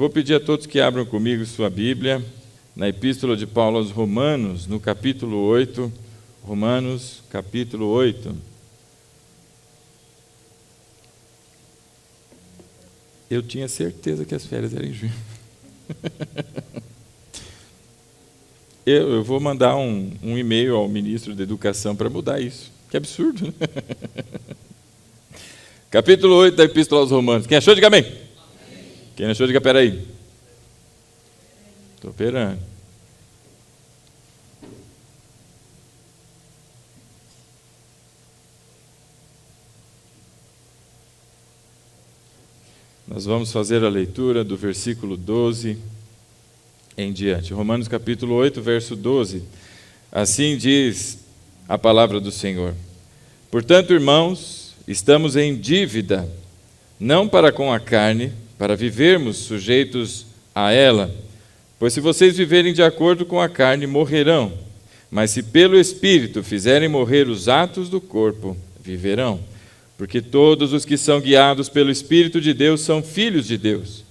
vou pedir a todos que abram comigo sua Bíblia, na Epístola de Paulo aos Romanos, no capítulo 8, Romanos, capítulo 8. Eu tinha certeza que as férias eram em junho. Eu vou mandar um e-mail ao ministro da Educação para mudar isso. Que absurdo, né? Capítulo 8 da Epístola aos Romanos. Quem achou, diga amém. Amém. Quem achou, diga peraí. Estou esperando. Nós vamos fazer a leitura do versículo 12 em diante. Romanos capítulo 8, verso 12. Assim diz a palavra do Senhor. Portanto, irmãos, estamos em dívida, não para com a carne, para vivermos sujeitos a ela. Pois se vocês viverem de acordo com a carne, morrerão. Mas se pelo Espírito fizerem morrer os atos do corpo, viverão. Porque todos os que são guiados pelo Espírito de Deus são filhos de Deus.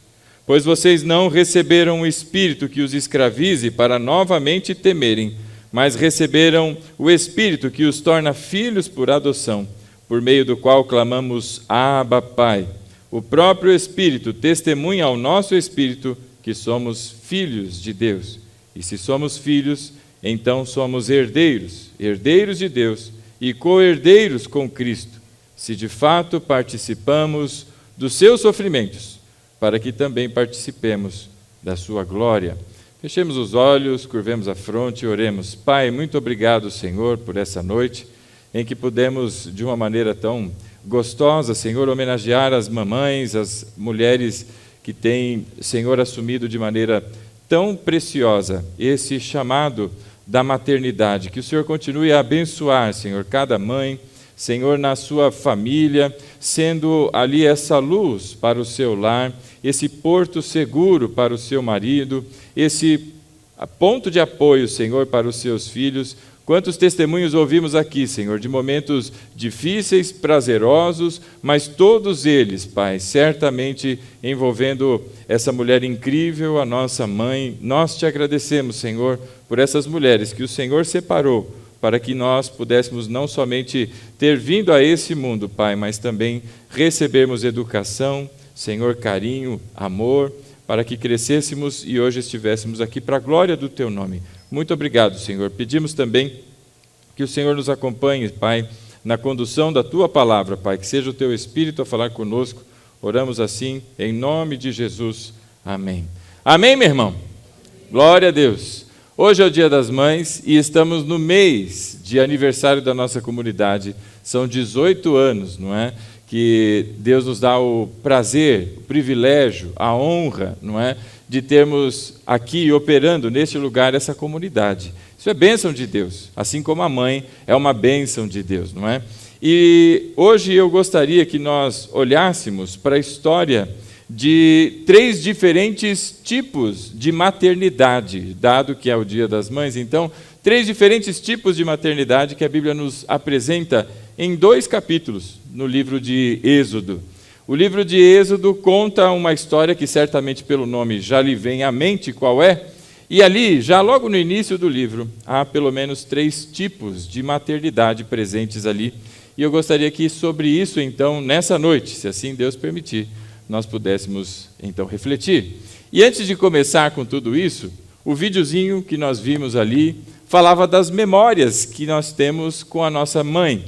Pois vocês não receberam o Espírito que os escravize para novamente temerem, mas receberam o Espírito que os torna filhos por adoção, por meio do qual clamamos, Abba, Pai. O próprio Espírito testemunha ao nosso Espírito que somos filhos de Deus. E se somos filhos, então somos herdeiros, herdeiros de Deus e co-herdeiros com Cristo, se de fato participamos dos seus sofrimentos, para que também participemos da sua glória. Fechemos os olhos, curvemos a fronte e oremos. Pai, muito obrigado, Senhor, por essa noite em que pudemos, de uma maneira tão gostosa, Senhor, homenagear as mamães, as mulheres que têm, Senhor, assumido de maneira tão preciosa esse chamado da maternidade. Que o Senhor continue a abençoar, Senhor, cada mãe, Senhor, na sua família, sendo ali essa luz para o seu lar, esse porto seguro para o seu marido, esse ponto de apoio, Senhor, para os seus filhos. Quantos testemunhos ouvimos aqui, Senhor, de momentos difíceis, prazerosos, mas todos eles, Pai, certamente envolvendo essa mulher incrível, a nossa mãe. Nós te agradecemos, Senhor, por essas mulheres que o Senhor separou, para que nós pudéssemos não somente ter vindo a esse mundo, Pai, mas também recebermos educação, Senhor, carinho, amor, para que crescêssemos e hoje estivéssemos aqui para a glória do Teu nome. Muito obrigado, Senhor. Pedimos também que o Senhor nos acompanhe, Pai, na condução da Tua palavra, Pai, que seja o Teu Espírito a falar conosco. Oramos assim, em nome de Jesus. Amém. Amém, meu irmão? Glória a Deus. Hoje é o Dia das Mães e estamos no mês de aniversário da nossa comunidade. São 18 anos, não é? Que Deus nos dá o prazer, o privilégio, a honra, não é? De termos aqui operando neste lugar essa comunidade. Isso é bênção de Deus, assim como a mãe é uma bênção de Deus, não é? E hoje eu gostaria que nós olhássemos para a história de 3 diferentes tipos de maternidade, dado que é o Dia das Mães. Então, 3 diferentes tipos de maternidade que a Bíblia nos apresenta em 2 capítulos no livro de Êxodo. O livro de Êxodo conta uma história que certamente pelo nome já lhe vem à mente qual é, e ali, já logo no início do livro, há pelo menos 3 tipos de maternidade presentes ali. E eu gostaria que sobre isso, então, nessa noite, se assim Deus permitir, nós pudéssemos, então, refletir. E antes de começar com tudo isso, o videozinho que nós vimos ali falava das memórias que nós temos com a nossa mãe.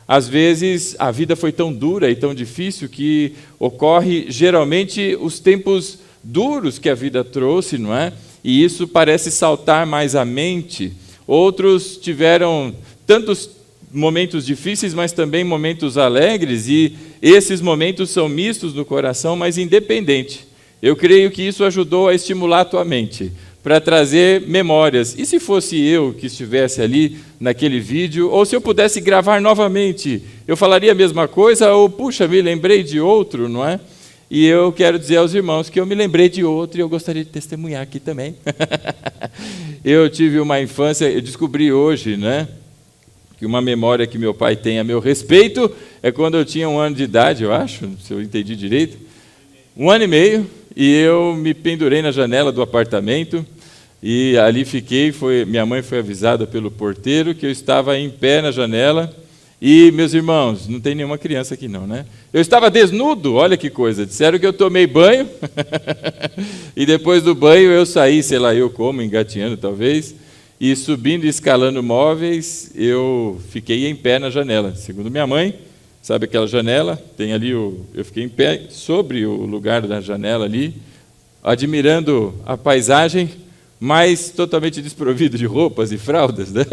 Às vezes, a vida foi tão dura e tão difícil que ocorre, geralmente, os tempos duros que a vida trouxe, não é? E isso parece saltar mais à mente. Outros tiveram tantos momentos difíceis, mas também momentos alegres, e esses momentos são mistos no coração, mas independente. Eu creio que isso ajudou a estimular a tua mente, para trazer memórias. E se fosse eu que estivesse ali naquele vídeo, ou se eu pudesse gravar novamente, eu falaria a mesma coisa, ou, puxa, me lembrei de outro, não é? E eu quero dizer aos irmãos que eu me lembrei de outro e eu gostaria de testemunhar aqui também. Eu tive uma infância, eu descobri hoje, né, que uma memória que meu pai tem a meu respeito é quando eu tinha 1 ano de idade, eu acho, se eu entendi direito. 1 ano e meio, e eu me pendurei na janela do apartamento, e ali fiquei. Minha mãe foi avisada pelo porteiro que eu estava em pé na janela, e, meus irmãos, não tem nenhuma criança aqui não, né? Eu estava desnudo, olha que coisa, disseram que eu tomei banho, e depois do banho eu saí, sei lá eu como, engateando talvez, e subindo e escalando móveis, eu fiquei em pé na janela. Segundo minha mãe, sabe aquela janela? Tem ali eu fiquei em pé sobre o lugar da janela ali, admirando a paisagem, mas totalmente desprovido de roupas e fraldas, né?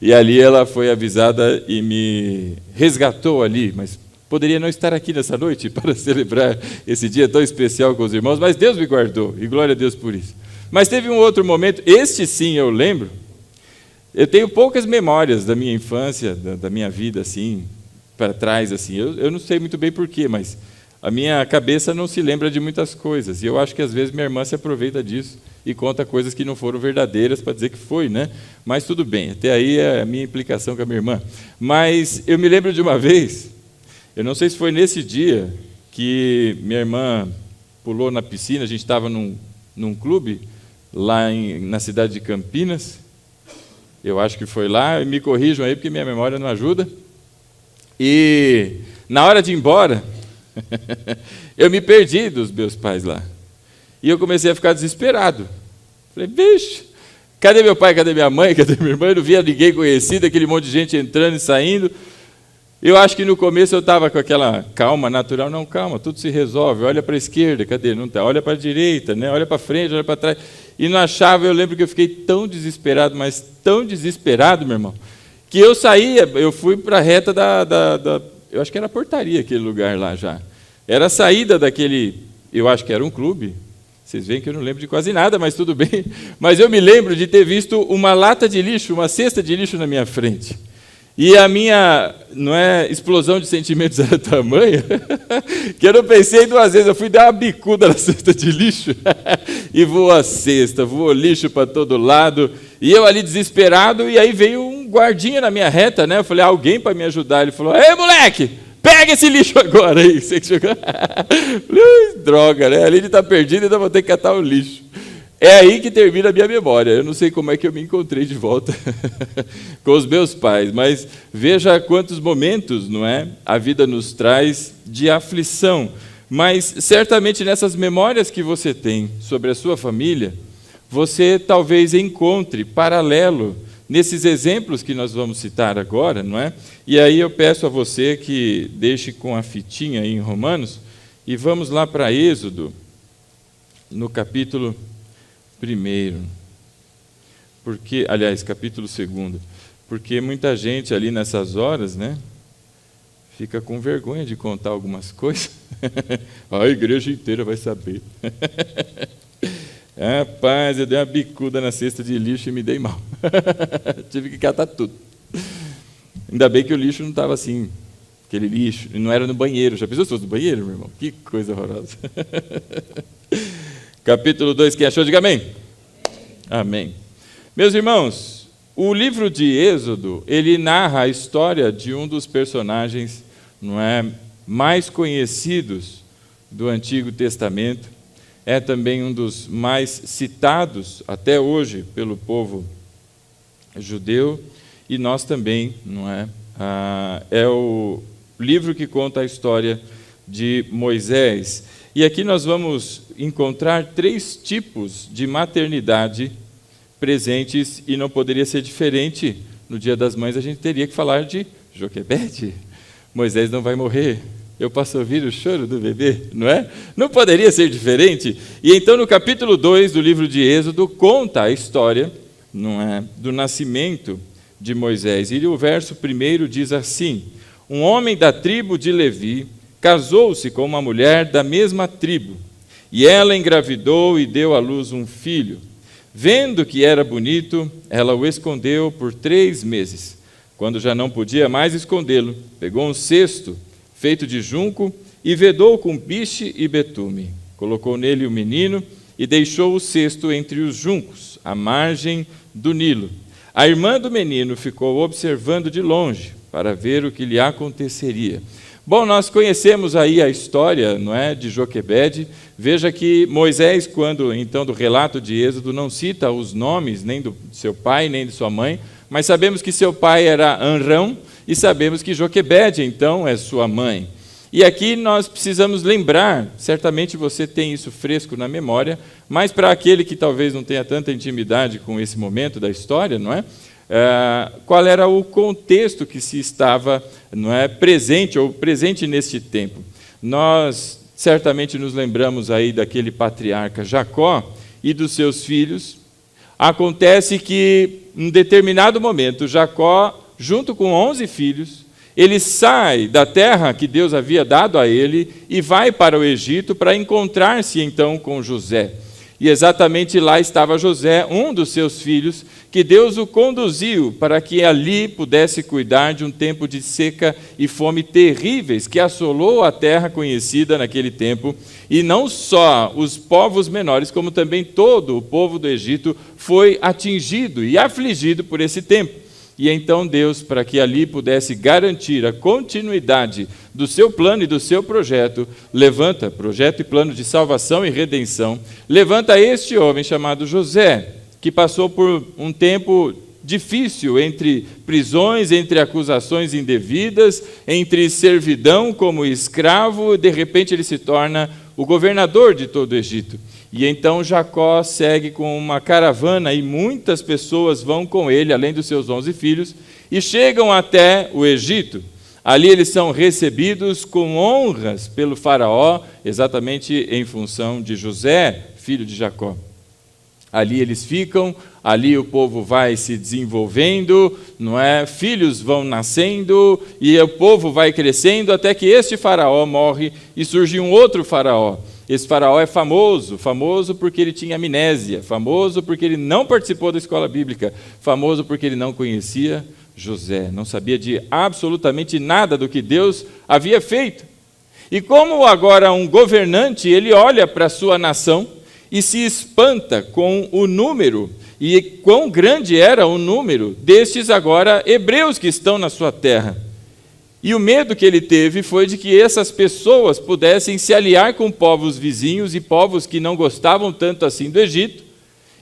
E ali ela foi avisada e me resgatou ali, mas poderia não estar aqui nessa noite para celebrar esse dia tão especial com os irmãos, mas Deus me guardou, e glória a Deus por isso. Mas teve um outro momento, este sim eu lembro. Eu tenho poucas memórias da minha infância, da minha vida, assim, para trás, assim. Eu não sei muito bem porquê, mas a minha cabeça não se lembra de muitas coisas. E eu acho que às vezes minha irmã se aproveita disso e conta coisas que não foram verdadeiras para dizer que foi, né? Mas tudo bem, até aí é a minha implicação com a minha irmã. Mas eu me lembro de uma vez, eu não sei se foi nesse dia, que minha irmã pulou na piscina. A gente estava num clube lá na cidade de Campinas. Eu acho que foi lá, me corrijam aí porque minha memória não ajuda. E na hora de ir embora, eu me perdi dos meus pais lá. E eu comecei a ficar desesperado. Falei, vixe, cadê meu pai, cadê minha mãe, cadê minha irmã? Eu não via ninguém conhecido, aquele monte de gente entrando e saindo. Eu acho que no começo eu estava com aquela calma natural. Não, calma, tudo se resolve. Olha para a esquerda, cadê? Não está. Olha para a direita, né? Olha para frente, olha para trás. E não achava. Eu lembro que eu fiquei tão desesperado, mas tão desesperado, meu irmão, que eu saía, eu fui para a reta eu acho que era a portaria, aquele lugar lá já. Era a saída daquele, eu acho que era um clube. Vocês veem que eu não lembro de quase nada, mas tudo bem. Mas eu me lembro de ter visto uma lata de lixo, uma cesta de lixo na minha frente. E a minha, explosão de sentimentos era tamanha, que eu não pensei duas vezes. Eu fui dar uma bicuda na cesta de lixo, e voou a cesta, voou lixo para todo lado, e eu ali desesperado, e aí veio um guardinha na minha reta, né? Eu falei, alguém para me ajudar. Ele falou, ei, moleque, pega esse lixo agora aí. Você que chegou. Droga, né? Ali ele está perdido, então vou ter que catar o lixo. É aí que termina a minha memória. Eu não sei como é que eu me encontrei de volta com os meus pais, mas veja quantos momentos, não é? A vida nos traz de aflição. Mas certamente nessas memórias que você tem sobre a sua família, você talvez encontre paralelo nesses exemplos que nós vamos citar agora, não é? E aí eu peço a você que deixe com a fitinha aí em Romanos, e vamos lá para Êxodo, no capítulo 1º, capítulo 2º, porque muita gente ali nessas horas, né, fica com vergonha de contar algumas coisas. A igreja inteira vai saber. Rapaz, eu dei uma bicuda na cesta de lixo e me dei mal. Tive que catar tudo. Ainda bem que o lixo não estava assim, aquele lixo, não era no banheiro. Já pensou se fosse no banheiro, meu irmão? Que coisa horrorosa. Capítulo 2, quem achou, diga amém. Amém. Meus irmãos, o livro de Êxodo, ele narra a história de um dos personagens, mais conhecidos do Antigo Testamento. É também um dos mais citados até hoje pelo povo judeu, e nós também, é o livro que conta a história de Moisés. E aqui nós vamos encontrar 3 tipos de maternidade presentes, e não poderia ser diferente. No Dia das Mães a gente teria que falar de Joquebede. Moisés não vai morrer. Eu posso ouvir o choro do bebê, não é? Não poderia ser diferente. E então no capítulo 2 do livro de Êxodo conta a história, do nascimento de Moisés. E o verso 1 diz assim: um homem da tribo de Levi casou-se com uma mulher da mesma tribo, e ela engravidou e deu à luz um filho. Vendo que era bonito, ela o escondeu por 3 meses. Quando já não podia mais escondê-lo, pegou um cesto feito de junco e vedou com piche e betume. Colocou nele o menino e deixou o cesto entre os juncos, à margem do Nilo. A irmã do menino ficou observando de longe para ver o que lhe aconteceria. Bom, nós conhecemos aí a história, não é, de Joquebede. Veja que Moisés, quando então do relato de Êxodo, não cita os nomes nem do seu pai nem de sua mãe, mas sabemos que seu pai era Amrão e sabemos que Joquebede então é sua mãe. E aqui nós precisamos lembrar, certamente você tem isso fresco na memória, mas para aquele que talvez não tenha tanta intimidade com esse momento da história, não é? Qual era o contexto que se estava, não é, presente neste tempo. Nós certamente nos lembramos aí daquele patriarca Jacó e dos seus filhos. Acontece que, em determinado momento, Jacó, junto com 11 filhos, ele sai da terra que Deus havia dado a ele e vai para o Egito para encontrar-se então com José. E exatamente lá estava José, um dos seus filhos, que Deus o conduziu para que ali pudesse cuidar de um tempo de seca e fome terríveis que assolou a terra conhecida naquele tempo. E não só os povos menores, como também todo o povo do Egito foi atingido e afligido por esse tempo. E então Deus, para que ali pudesse garantir a continuidade do seu plano e do seu projeto, levanta, projeto e plano de salvação e redenção, levanta este homem chamado José, que passou por um tempo difícil entre prisões, entre acusações indevidas, entre servidão como escravo, e de repente ele se torna o governador de todo o Egito. E então Jacó segue com uma caravana e muitas pessoas vão com ele, além dos seus 11 filhos, e chegam até o Egito. Ali eles são recebidos com honras pelo faraó, exatamente em função de José, filho de Jacó. Ali eles ficam, ali o povo vai se desenvolvendo, não é? Filhos vão nascendo e o povo vai crescendo até que este faraó morre e surge um outro faraó. Esse faraó é famoso porque ele tinha amnésia, famoso porque ele não participou da escola bíblica, famoso porque ele não conhecia José, não sabia de absolutamente nada do que Deus havia feito. E como agora um governante, ele olha para a sua nação e se espanta com o número, e quão grande era o número destes agora hebreus que estão na sua terra. E o medo que ele teve foi de que essas pessoas pudessem se aliar com povos vizinhos e povos que não gostavam tanto assim do Egito,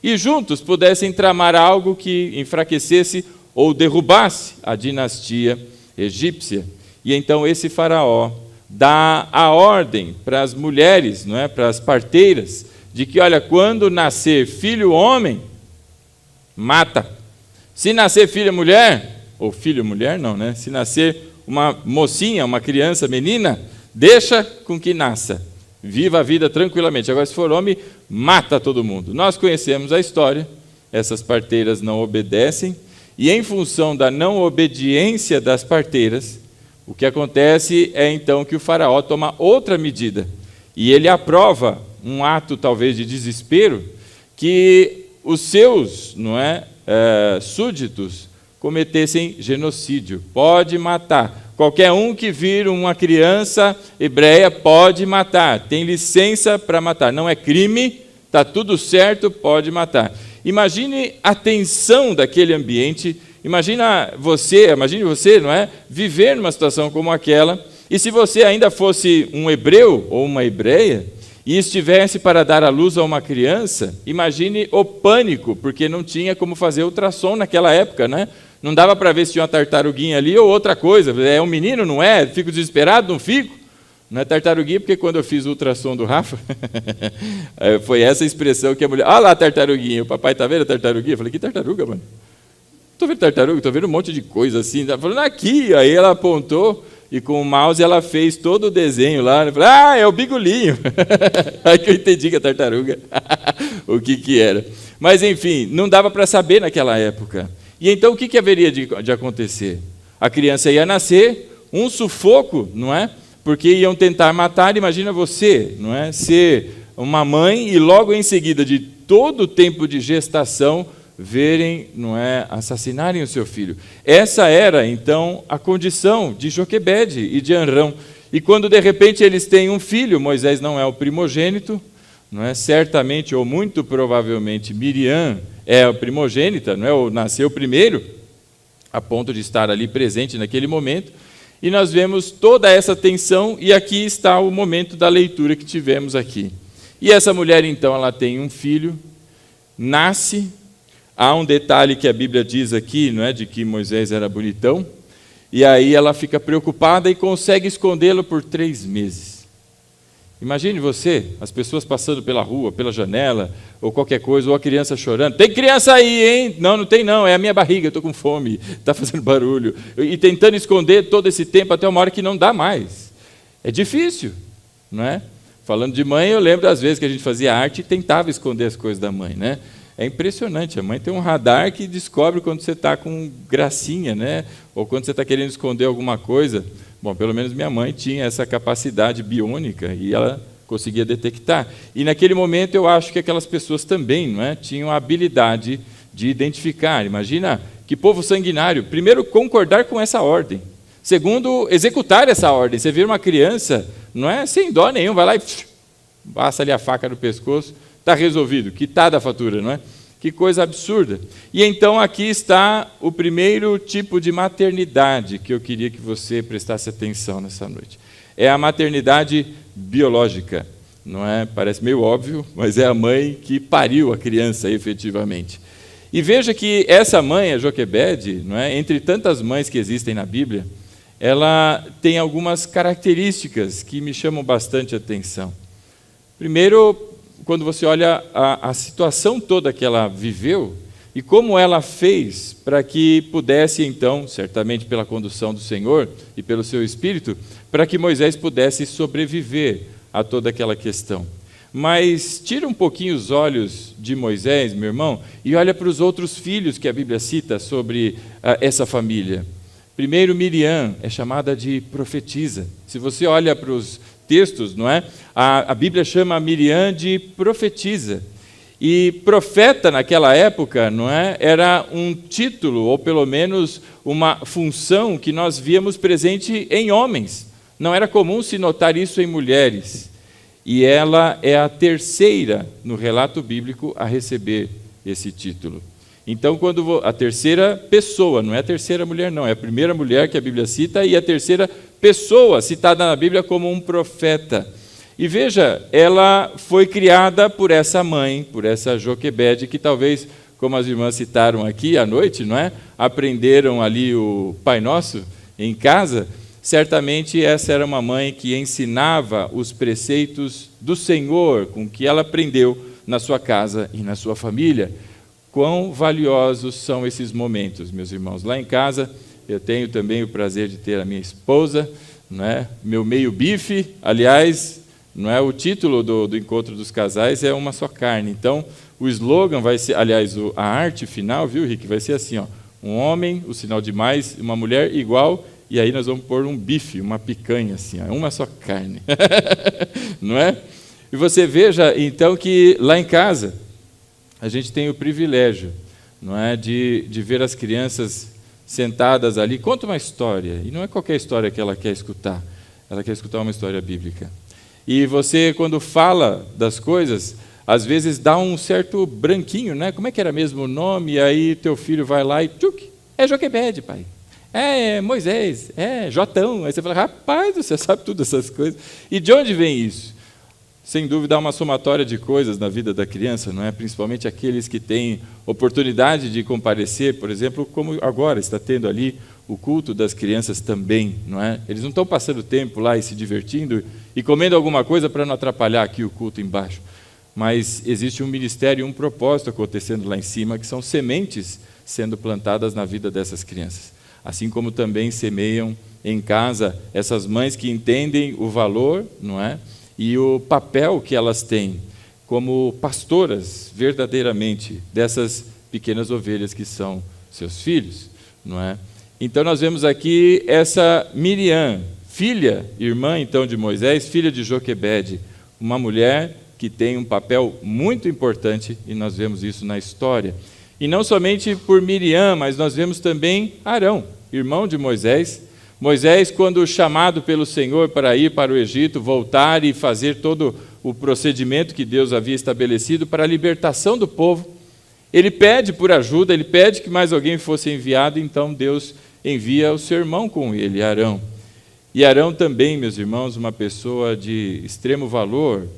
e juntos pudessem tramar algo que enfraquecesse ou derrubasse a dinastia egípcia. E então esse faraó dá a ordem para as mulheres, não é, para as parteiras, de que, olha, quando nascer filho homem, mata. Se nascer filha mulher, ou filho mulher não, né? Se nascer uma mocinha, uma criança, menina, deixa com que nasça. Viva a vida tranquilamente. Agora, se for homem, mata todo mundo. Nós conhecemos a história, essas parteiras não obedecem, e em função da não obediência das parteiras, o que acontece é então que o faraó toma outra medida, e ele aprova um ato talvez de desespero, que os seus, não é, súditos cometessem genocídio. Pode matar. Qualquer um que vir uma criança hebreia pode matar. Tem licença para matar. Não é crime, está tudo certo, pode matar. Imagine a tensão daquele ambiente. Imagine você, não é, viver numa situação como aquela. E se você ainda fosse um hebreu ou uma hebreia, e estivesse para dar à luz a uma criança, imagine o pânico, porque não tinha como fazer ultrassom naquela época, né? Não dava para ver se tinha uma tartaruguinha ali ou outra coisa. É um menino, não é? Fico desesperado, não fico? Não é tartaruguinha, porque quando eu fiz o ultrassom do Rafa, foi essa expressão que a mulher... Olha lá a tartaruguinha, o papai está vendo a tartaruguinha? Eu falei, que tartaruga, mano? Estou vendo tartaruga, estou vendo um monte de coisa assim. Tá falando aqui, aí ela apontou... E com o mouse ela fez todo o desenho lá. Eu falei, é o bigolinho. Aí que eu entendi que a tartaruga, o que era. Mas, enfim, não dava para saber naquela época. E então o que haveria de acontecer? A criança ia nascer, um sufoco, não é? Porque iam tentar matar, imagina você, não é? Ser uma mãe e logo em seguida de todo o tempo de gestação, verem, não é, assassinarem o seu filho. Essa era, então, a condição de Joquebede e de Amrão. E quando, de repente, eles têm um filho, Moisés não é o primogênito, não é? Certamente, ou muito provavelmente, Miriam é a primogênita, não é? Ou nasceu primeiro, a ponto de estar ali presente naquele momento. E nós vemos toda essa tensão, e aqui está o momento da leitura que tivemos aqui. E essa mulher, então, ela tem um filho, nasce. Há um detalhe que a Bíblia diz aqui, não é, de que Moisés era bonitão, e aí ela fica preocupada e consegue escondê-lo por 3 meses. Imagine você, as pessoas passando pela rua, pela janela, ou qualquer coisa, ou a criança chorando. Tem criança aí, hein? Não, não tem não, é a minha barriga, eu estou com fome, está fazendo barulho. E tentando esconder todo esse tempo até uma hora que não dá mais. É difícil, não é? Falando de mãe, eu lembro das vezes que a gente fazia arte e tentava esconder as coisas da mãe, né? É impressionante, a mãe tem um radar que descobre quando você está com gracinha, né? Ou quando você está querendo esconder alguma coisa. Bom, pelo menos minha mãe tinha essa capacidade biônica e ela conseguia detectar. E naquele momento eu acho que aquelas pessoas também, não é, tinham a habilidade de identificar. Imagina que povo sanguinário, primeiro, concordar com essa ordem. Segundo, executar essa ordem. Você vira uma criança, não é, sem dó nenhum, vai lá e passa ali a faca no pescoço, está resolvido, quitada a fatura, não é? Que coisa absurda. E então aqui está o primeiro tipo de maternidade que eu queria que você prestasse atenção nessa noite. É a maternidade biológica, não é? Parece meio óbvio, mas é a mãe que pariu a criança efetivamente. E veja que essa mãe, a Joquebede, não é? Entre tantas mães que existem na Bíblia, ela tem algumas características que me chamam bastante atenção. Primeiro, quando você olha a situação toda que ela viveu e como ela fez para que pudesse, então, certamente pela condução do Senhor e pelo seu Espírito, para que Moisés pudesse sobreviver a toda aquela questão. Mas tira um pouquinho os olhos de Moisés, meu irmão, e olha para os outros filhos que a Bíblia cita sobre essa família. Primeiro, Miriam é chamada de profetisa. Se você olha para os textos, não é? A Bíblia chama Miriam de profetisa. E profeta naquela época, não é? Era um título, ou pelo menos uma função que nós víamos presente em homens. Não era comum se notar isso em mulheres. E ela é a terceira no relato bíblico a receber esse título. Então, quando a terceira pessoa, não é a terceira mulher, não, é a primeira mulher que a Bíblia cita e a terceira pessoa citada na Bíblia como um profeta. E veja, ela foi criada por essa mãe, por essa Joquebede, que talvez, como as irmãs citaram aqui à noite, não é? Aprenderam ali o Pai Nosso em casa. Certamente essa era uma mãe que ensinava os preceitos do Senhor, com que ela aprendeu na sua casa e na sua família. Quão valiosos são esses momentos, meus irmãos. Lá em casa, eu tenho também o prazer de ter a minha esposa, não é? Meu meio bife, aliás, não é o título do encontro dos casais, é uma só carne. Então, o slogan vai ser, aliás, a arte final, viu, Rick, vai ser assim, ó, um homem, o sinal de mais, uma mulher igual, e aí nós vamos pôr um bife, uma picanha, assim, ó, uma só carne. Não é? E você veja, então, que lá em casa, a gente tem o privilégio, não é, de ver as crianças sentadas ali. Conta uma história, e não é qualquer história que ela quer escutar uma história bíblica. E você, quando fala das coisas, às vezes dá um certo branquinho, né? Como é que era mesmo o nome? E aí teu filho vai lá e tchuc, é Joquebede, pai. É Moisés, é Jotão. Aí você fala, rapaz, você sabe tudo essas coisas. E de onde vem isso? Sem dúvida, há uma somatória de coisas na vida da criança, não é? Principalmente aqueles que têm oportunidade de comparecer, por exemplo, como agora está tendo ali o culto das crianças também, não é? Eles não estão passando tempo lá e se divertindo e comendo alguma coisa para não atrapalhar aqui o culto embaixo. Mas existe um ministério e um propósito acontecendo lá em cima, que são sementes sendo plantadas na vida dessas crianças. Assim como também semeiam em casa essas mães que entendem o valor, não é? E o papel que elas têm como pastoras, verdadeiramente, dessas pequenas ovelhas que são seus filhos, não é? Então nós vemos aqui essa Miriam, filha, irmã então de Moisés, filha de Joquebede, uma mulher que tem um papel muito importante, e nós vemos isso na história. E não somente por Miriam, mas nós vemos também Arão, irmão de Moisés. Moisés, quando chamado pelo Senhor para ir para o Egito, voltar e fazer todo o procedimento que Deus havia estabelecido para a libertação do povo, ele pede por ajuda, ele pede que mais alguém fosse enviado, então Deus envia o seu irmão com ele, Arão. E Arão também, meus irmãos, uma pessoa de extremo valor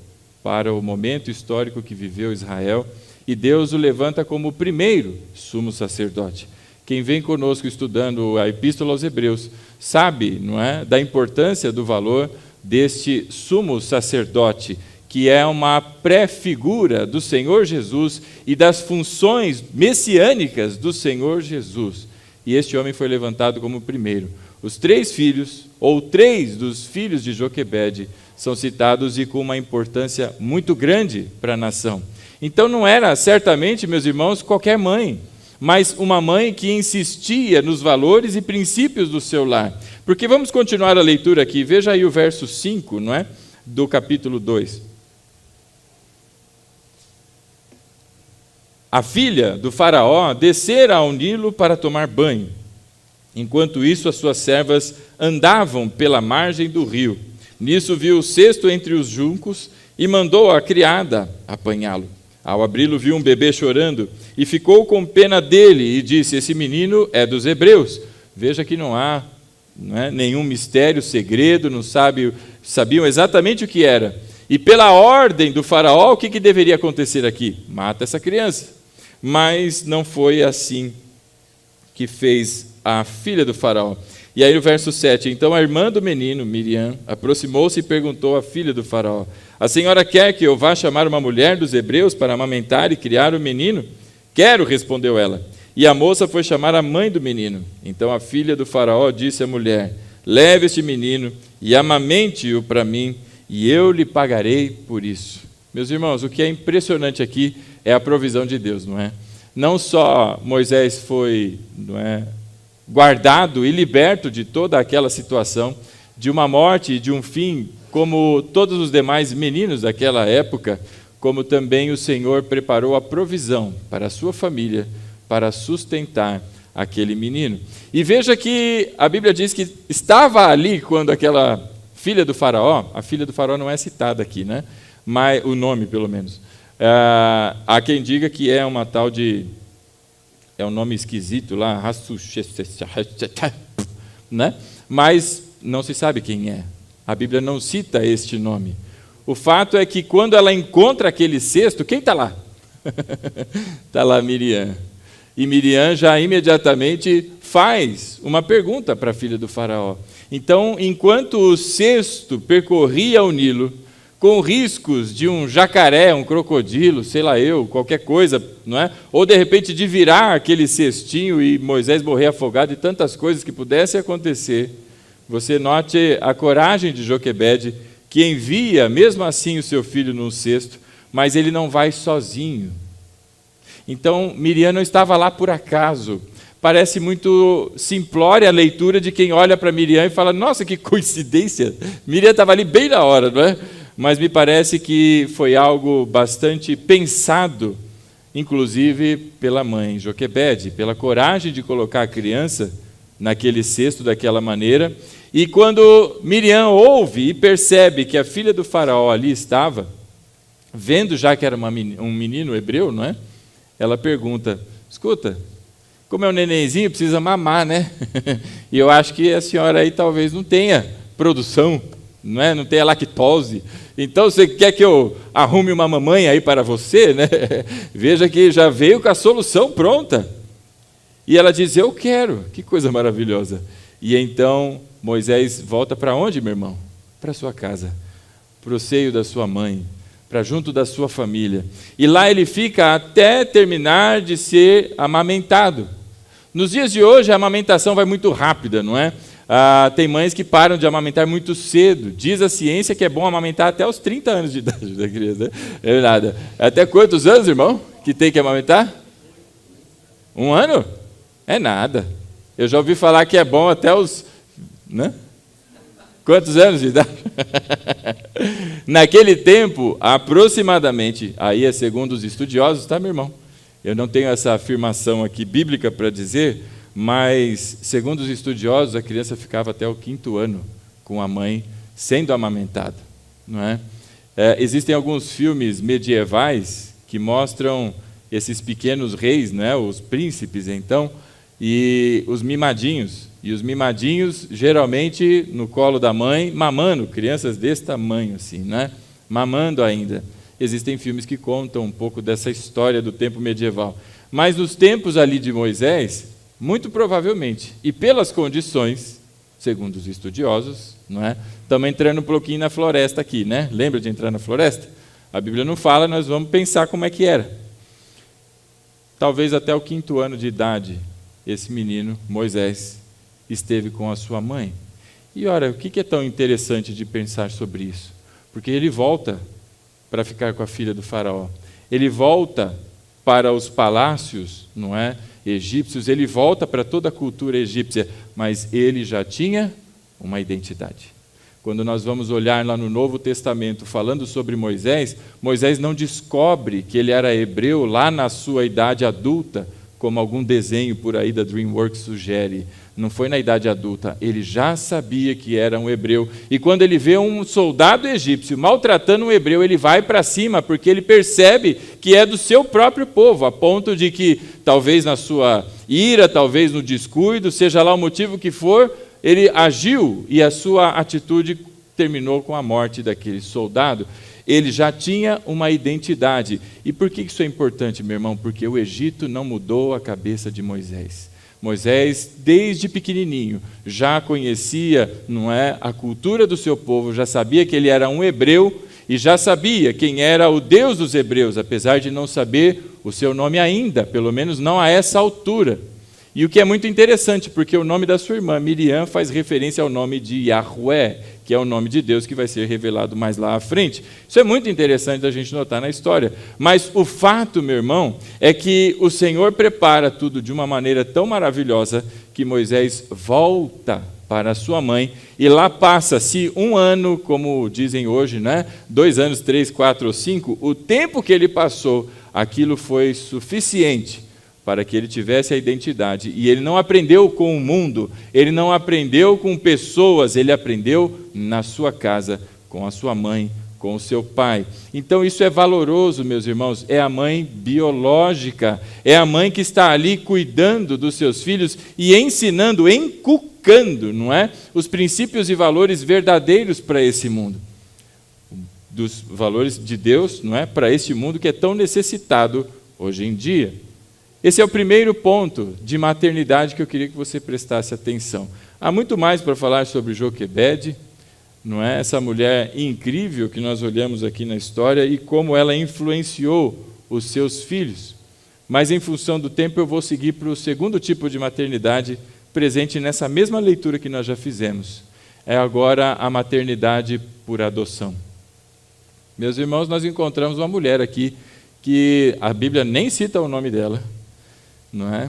para o momento histórico que viveu Israel, e Deus o levanta como o primeiro sumo sacerdote. Quem vem conosco estudando a Epístola aos Hebreus sabe, não é, da importância do valor deste sumo sacerdote, que é uma pré-figura do Senhor Jesus e das funções messiânicas do Senhor Jesus. E este homem foi levantado como o primeiro. Os 3 filhos, ou 3 dos filhos de Joquebede, são citados e com uma importância muito grande para a nação. Então não era, certamente, meus irmãos, qualquer mãe, mas uma mãe que insistia nos valores e princípios do seu lar. Porque vamos continuar a leitura aqui, veja aí o verso 5, não é? Do capítulo 2. A filha do faraó descera ao Nilo para tomar banho. Enquanto isso, as suas servas andavam pela margem do rio. Nisso viu o cesto entre os juncos e mandou a criada apanhá-lo. Ao abri-lo, viu um bebê chorando e ficou com pena dele e disse: esse menino é dos hebreus. Veja que não há nenhum mistério, segredo, sabiam exatamente o que era. E pela ordem do faraó, o que deveria acontecer aqui? Mata essa criança. Mas não foi assim que fez a filha do faraó. E aí no verso 7, então a irmã do menino, Miriam, aproximou-se e perguntou à filha do faraó: a senhora quer que eu vá chamar uma mulher dos hebreus para amamentar e criar o menino? Quero, respondeu ela. E a moça foi chamar a mãe do menino. Então a filha do faraó disse à mulher: leve este menino e amamente-o para mim, e eu lhe pagarei por isso. Meus irmãos, o que é impressionante aqui é a provisão de Deus, não é? Não só Moisés foi, guardado e liberto de toda aquela situação, de uma morte e de um fim, como todos os demais meninos daquela época, como também o Senhor preparou a provisão para a sua família, para sustentar aquele menino. E veja que a Bíblia diz que estava ali quando aquela filha do faraó, a filha do faraó não é citada aqui, né? Mas o nome, pelo menos. Há quem diga que é uma tal de... é um nome esquisito lá, né? Mas não se sabe quem é. A Bíblia não cita este nome. O fato é que quando ela encontra aquele cesto, quem está lá? Está lá Miriam. E Miriam já imediatamente faz uma pergunta para a filha do faraó. Então, enquanto o cesto percorria o Nilo, com riscos de um jacaré, um crocodilo, sei lá eu, qualquer coisa, não é? Ou de repente de virar aquele cestinho e Moisés morrer afogado e tantas coisas que pudessem acontecer, você note a coragem de Joquebede, que envia mesmo assim o seu filho num cesto, mas ele não vai sozinho. Então Miriam não estava lá por acaso. Parece muito simplória a leitura de quem olha para Miriam e fala: nossa, que coincidência, Miriam estava ali bem na hora, não é? Mas me parece que foi algo bastante pensado, inclusive pela mãe Joquebede, pela coragem de colocar a criança naquele cesto daquela maneira. E quando Miriam ouve e percebe que a filha do faraó ali estava, vendo já que era um menino hebreu, não é? Ela pergunta: escuta, como é um nenenzinho, precisa mamar, né? E eu acho que a senhora aí talvez não tenha produção, não é? Não tenha lactose. Então você quer que eu arrume uma mamãe aí para você, né? Veja que já veio com a solução pronta. E ela diz: eu quero. Que coisa maravilhosa. E então Moisés volta para onde, meu irmão? Para sua casa, para o seio da sua mãe, para junto da sua família. E lá ele fica até terminar de ser amamentado. Nos dias de hoje a amamentação vai muito rápida, não é? Tem mães que param de amamentar muito cedo. Diz a ciência que é bom amamentar até os 30 anos de idade da criança. É nada. Até quantos anos, irmão, que tem que amamentar? 1 ano? É nada. Eu já ouvi falar que é bom até os... né? Quantos anos de idade? Naquele tempo, aproximadamente, aí é segundo os estudiosos, tá, meu irmão? Eu não tenho essa afirmação aqui bíblica para dizer, mas, segundo os estudiosos, a criança ficava até o 5º ano com a mãe sendo amamentada, não é? Existem alguns filmes medievais que mostram esses pequenos reis, né, os príncipes, então, e os mimadinhos. E os mimadinhos, geralmente, no colo da mãe, mamando, crianças desse tamanho, assim, né? Mamando ainda. Existem filmes que contam um pouco dessa história do tempo medieval. Mas nos tempos ali de Moisés, muito provavelmente, e pelas condições, segundo os estudiosos, não é? Estamos entrando um pouquinho na floresta aqui, né? Lembra de entrar na floresta? A Bíblia não fala, nós vamos pensar como é que era. Talvez até o 5º ano de idade, esse menino, Moisés, esteve com a sua mãe. E ora, o que é tão interessante de pensar sobre isso? Porque ele volta para ficar com a filha do faraó. Ele volta para os palácios, não é, egípcios, ele volta para toda a cultura egípcia, mas ele já tinha uma identidade. Quando nós vamos olhar lá no Novo Testamento, falando sobre Moisés, Moisés não descobre que ele era hebreu lá na sua idade adulta, como algum desenho por aí da DreamWorks sugere. Não foi na idade adulta, ele já sabia que era um hebreu. E quando ele vê um soldado egípcio maltratando um hebreu, ele vai para cima, porque ele percebe que é do seu próprio povo, a ponto de que, talvez na sua ira, talvez no descuido, seja lá o motivo que for, ele agiu e a sua atitude terminou com a morte daquele soldado. Ele já tinha uma identidade. E por que isso é importante, meu irmão? Porque o Egito não mudou a cabeça de Moisés. Moisés, desde pequenininho, já conhecia, não é, a cultura do seu povo, já sabia que ele era um hebreu e já sabia quem era o Deus dos hebreus, apesar de não saber o seu nome ainda, pelo menos não a essa altura. E o que é muito interessante, porque o nome da sua irmã, Miriam, faz referência ao nome de Yahvé, que é o nome de Deus que vai ser revelado mais lá à frente. Isso é muito interessante da gente notar na história. Mas o fato, meu irmão, é que o Senhor prepara tudo de uma maneira tão maravilhosa que Moisés volta para a sua mãe e lá passa-se 1 ano, como dizem hoje, né? 2 anos, 3, 4 ou 5, o tempo que ele passou, aquilo foi suficiente para que ele tivesse a identidade. E ele não aprendeu com o mundo, ele não aprendeu com pessoas, ele aprendeu na sua casa, com a sua mãe, com o seu pai. Então isso é valoroso, meus irmãos, é a mãe biológica, é a mãe que está ali cuidando dos seus filhos e ensinando, inculcando, não é? Os princípios e valores verdadeiros para esse mundo. Dos valores de Deus, não é? Para este mundo que é tão necessitado hoje em dia. Esse é o primeiro ponto de maternidade que eu queria que você prestasse atenção. Há muito mais para falar sobre Joquebede, não é? Essa mulher incrível que nós olhamos aqui na história e como ela influenciou os seus filhos. Mas, em função do tempo, eu vou seguir para o segundo tipo de maternidade presente nessa mesma leitura que nós já fizemos. É agora a maternidade por adoção. Meus irmãos, nós encontramos uma mulher aqui que a Bíblia nem cita o nome dela, não é?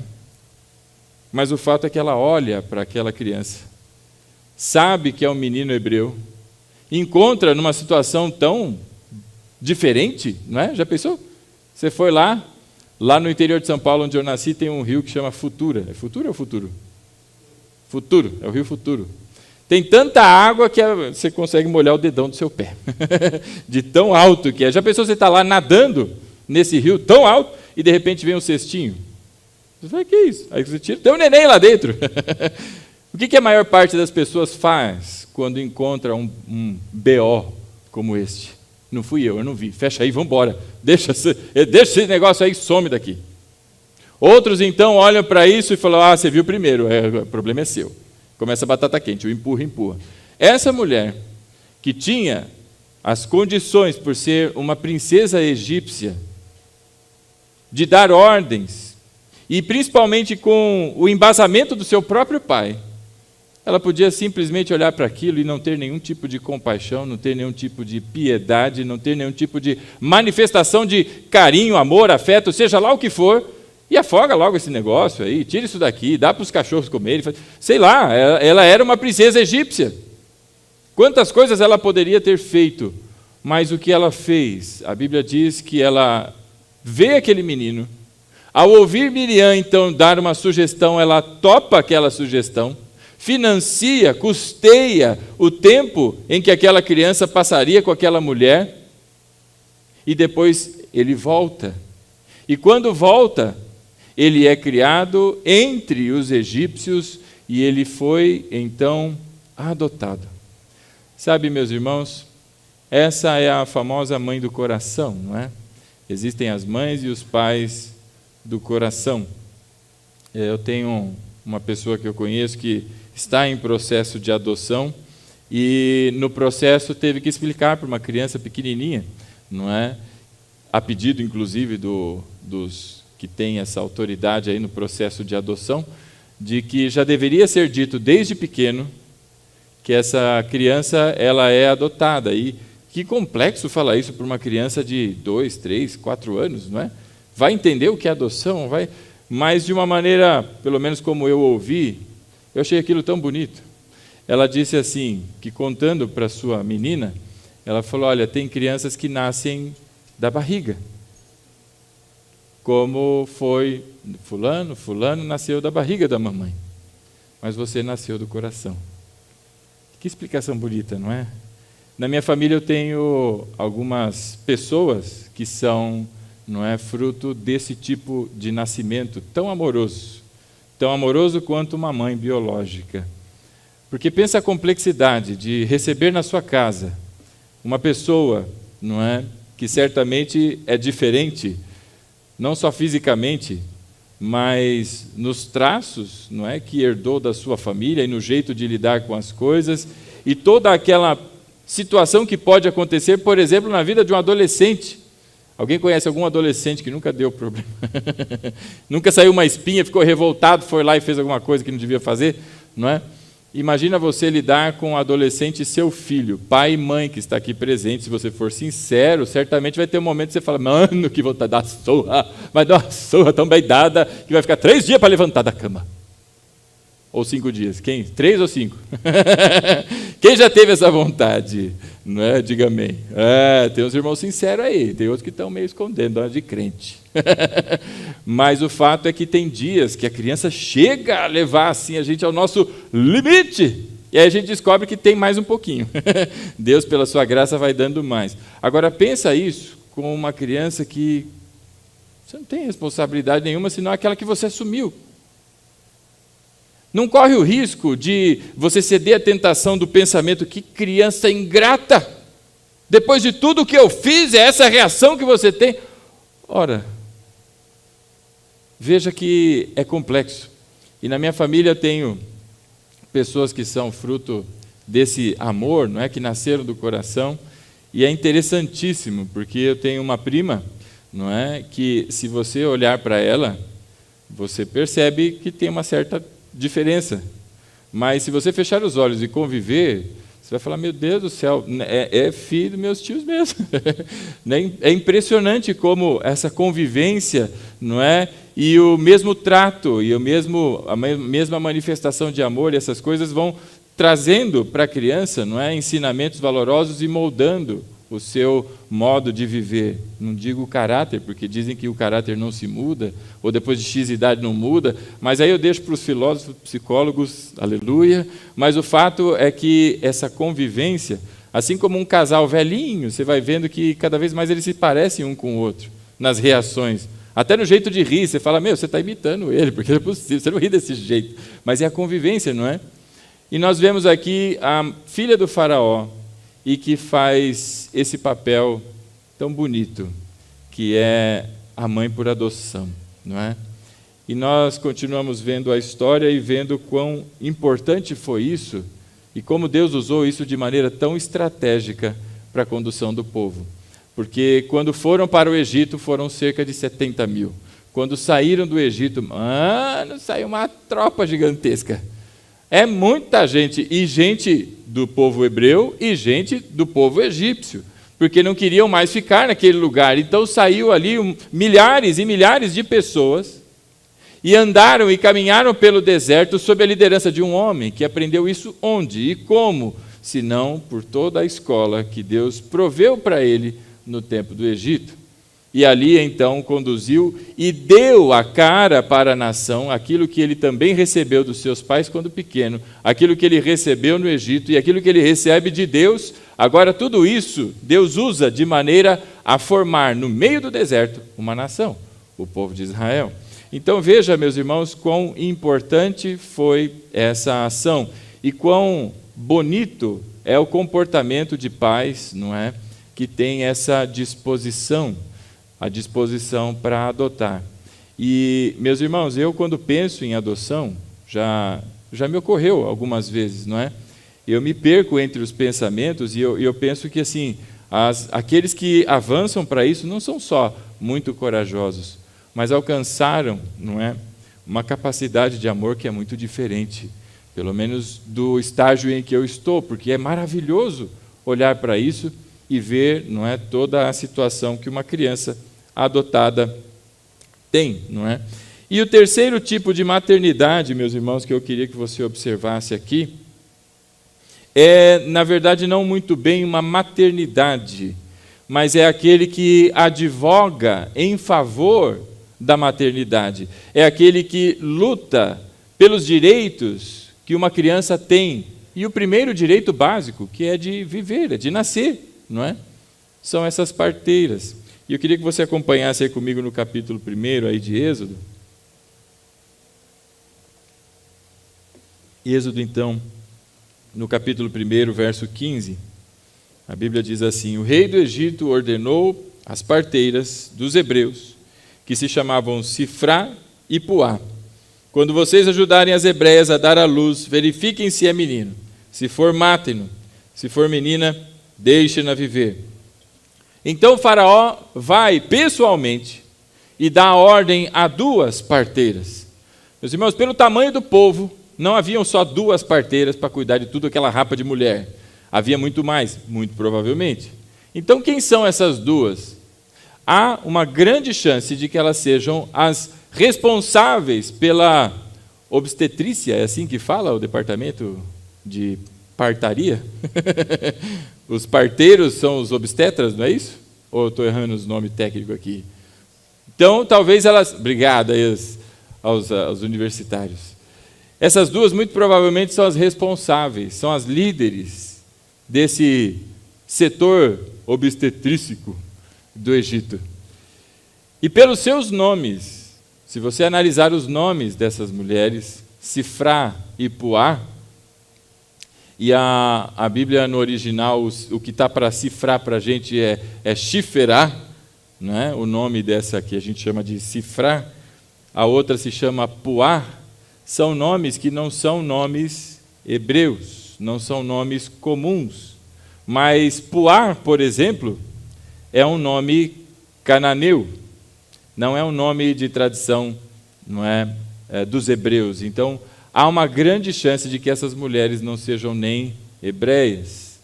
Mas o fato é que ela olha para aquela criança, sabe que é um menino hebreu, encontra numa situação tão diferente, não é? Já pensou? Você foi lá no interior de São Paulo, onde eu nasci, tem um rio que chama Futura. É Futura ou Futuro? Futuro, é o rio Futuro. Tem tanta água que você consegue molhar o dedão do seu pé, de tão alto que é. Já pensou você está lá nadando nesse rio tão alto e de repente vem um cestinho? Você fala, que é isso? Aí você tira, tem um neném lá dentro. O que a maior parte das pessoas faz quando encontra um BO como este? Não fui eu não vi. Fecha aí, vamos embora. Deixa esse negócio aí, some daqui. Outros, então, olham para isso e falam, você viu primeiro, o problema é seu. Começa a batata quente, o empurra. Essa mulher, que tinha as condições, por ser uma princesa egípcia, de dar ordens, e principalmente com o embasamento do seu próprio pai, ela podia simplesmente olhar para aquilo e não ter nenhum tipo de compaixão, não ter nenhum tipo de piedade, não ter nenhum tipo de manifestação de carinho, amor, afeto, seja lá o que for, e afoga logo esse negócio aí, tira isso daqui, dá para os cachorros comerem, sei lá, ela era uma princesa egípcia. Quantas coisas ela poderia ter feito, mas o que ela fez? A Bíblia diz que ela vê aquele menino, ao ouvir Miriam, então, dar uma sugestão, ela topa aquela sugestão, financia, custeia o tempo em que aquela criança passaria com aquela mulher, e depois ele volta. E quando volta, Ele é criado entre os egípcios e ele foi, então, adotado. Sabe, meus irmãos, essa é a famosa mãe do coração, não é? Existem as mães e os pais do coração. Eu tenho uma pessoa que eu conheço que está em processo de adoção e no processo teve que explicar para uma criança pequenininha, não é? A pedido, inclusive, dos que têm essa autoridade aí no processo de adoção, de que já deveria ser dito desde pequeno que essa criança ela é adotada. E que complexo falar isso para uma criança de 2, 3, 4 anos, não é? Vai entender o que é adoção, vai, mas de uma maneira, pelo menos como eu ouvi, eu achei aquilo tão bonito. Ela disse assim, que contando para sua menina, ela falou, olha, tem crianças que nascem da barriga. Como foi fulano nasceu da barriga da mamãe, mas você nasceu do coração. Que explicação bonita, não é? Na minha família eu tenho algumas pessoas que são, não é, fruto desse tipo de nascimento tão amoroso quanto uma mãe biológica. Porque pensa a complexidade de receber na sua casa uma pessoa, não é, que certamente é diferente, não só fisicamente, mas nos traços, não é, que herdou da sua família e no jeito de lidar com as coisas e toda aquela situação que pode acontecer, por exemplo, na vida de um adolescente. Alguém conhece algum adolescente que nunca deu problema? Nunca saiu uma espinha, ficou revoltado, foi lá e fez alguma coisa que não devia fazer, não é? Imagina você lidar com um adolescente e seu filho, pai e mãe que está aqui presente. Se você for sincero, certamente vai ter um momento que você fala, mano, que vontade de dar surra, vai dar uma surra tão bem dada que vai ficar 3 dias para levantar da cama. Ou 5 dias? Quem? 3 ou 5? Quem já teve essa vontade? Não é? Diga amém. Tem uns irmãos sinceros aí, tem outros que estão meio escondendo, dona de crente. Mas o fato é que tem dias que a criança chega a levar assim, a gente ao nosso limite, e aí a gente descobre que tem mais um pouquinho. Deus, pela sua graça, vai dando mais. Agora, pensa isso com uma criança que você não tem responsabilidade nenhuma, senão aquela que você assumiu. Não corre o risco de você ceder à tentação do pensamento, que criança ingrata, depois de tudo que eu fiz, é essa reação que você tem. Ora, veja que é complexo. E na minha família eu tenho pessoas que são fruto desse amor, não é, que nasceram do coração, e é interessantíssimo, porque eu tenho uma prima, não é, que se você olhar para ela, você percebe que tem uma certa diferença, mas se você fechar os olhos e conviver, você vai falar, meu Deus do céu, é filho dos meus tios mesmo. É impressionante como essa convivência, não é, e o mesmo trato, e a mesma manifestação de amor, e essas coisas vão trazendo para a criança, não é, ensinamentos valorosos e moldando o seu modo de viver. Não digo o caráter, porque dizem que o caráter não se muda, ou depois de X idade não muda, mas aí eu deixo para os filósofos, psicólogos, aleluia, mas o fato é que essa convivência, assim como um casal velhinho, você vai vendo que cada vez mais eles se parecem um com o outro, nas reações, até no jeito de rir, você fala, você está imitando ele, porque não é possível, você não ri desse jeito, mas é a convivência, não é? E nós vemos aqui a filha do faraó, e que faz esse papel tão bonito, que é a mãe por adoção, não é? E nós continuamos vendo a história e vendo quão importante foi isso, e como Deus usou isso de maneira tão estratégica para a condução do povo. Porque quando foram para o Egito, foram cerca de 70 mil. Quando saíram do Egito, saiu uma tropa gigantesca. É muita gente, e gente do povo hebreu e gente do povo egípcio, porque não queriam mais ficar naquele lugar. Então saiu ali milhares e milhares de pessoas e andaram e caminharam pelo deserto sob a liderança de um homem que aprendeu isso onde e como, senão por toda a escola que Deus proveu para ele no tempo do Egito. E ali, então, conduziu e deu a cara para a nação aquilo que ele também recebeu dos seus pais quando pequeno, aquilo que ele recebeu no Egito e aquilo que ele recebe de Deus. Agora, tudo isso, Deus usa de maneira a formar, no meio do deserto, uma nação, o povo de Israel. Então veja, meus irmãos, quão importante foi essa ação e quão bonito é o comportamento de pais, não é, que tem essa disposição, a disposição para adotar. E, meus irmãos, eu quando penso em adoção, já me ocorreu algumas vezes, não é? Eu me perco entre os pensamentos e eu penso que, assim, aqueles que avançam para isso não são só muito corajosos, mas alcançaram, não é, uma capacidade de amor que é muito diferente, pelo menos do estágio em que eu estou, porque é maravilhoso olhar para isso e ver, não é, toda a situação que uma criança adotada tem, não é? E o terceiro tipo de maternidade, meus irmãos, que eu queria que você observasse aqui, é, na verdade, não muito bem uma maternidade, mas é aquele que advoga em favor da maternidade. É aquele que luta pelos direitos que uma criança tem. E o primeiro direito básico, que é de viver, é de nascer, não é? São essas parteiras. E eu queria que você acompanhasse aí comigo no capítulo 1 aí de Êxodo. Êxodo, então, no capítulo 1, verso 15, a Bíblia diz assim: o rei do Egito ordenou às parteiras dos hebreus, que se chamavam Sifrá e Puá: quando vocês ajudarem as hebreias a dar à luz, verifiquem se é menino. Se for, matem-no. Se for menina, deixem-na viver. Então o faraó vai pessoalmente e dá ordem a 2 parteiras. Meus irmãos, pelo tamanho do povo, não haviam só 2 parteiras para cuidar de tudo aquela rapa de mulher. Havia muito mais, muito provavelmente. Então quem são essas 2? Há uma grande chance de que elas sejam as responsáveis pela obstetrícia, é assim que fala o departamento de partaria? Os parteiros são os obstetras, não é isso? Ou estou errando os nomes técnicos aqui? Então, talvez elas... Obrigado aí aos universitários. Essas 2, muito provavelmente, são as responsáveis, são as líderes desse setor obstetrícico do Egito. E pelos seus nomes, se você analisar os nomes dessas mulheres, Sifrá e Puá, e a Bíblia no original, o que está para cifrar para a gente é Shiferá, não é? O nome dessa aqui a gente chama de Sifrá, a outra se chama Puá. São nomes que não são nomes hebreus, não são nomes comuns. Mas Puá, por exemplo, é um nome cananeu, não é um nome de tradição, não é, dos hebreus. Então, há uma grande chance de que essas mulheres não sejam nem hebreias.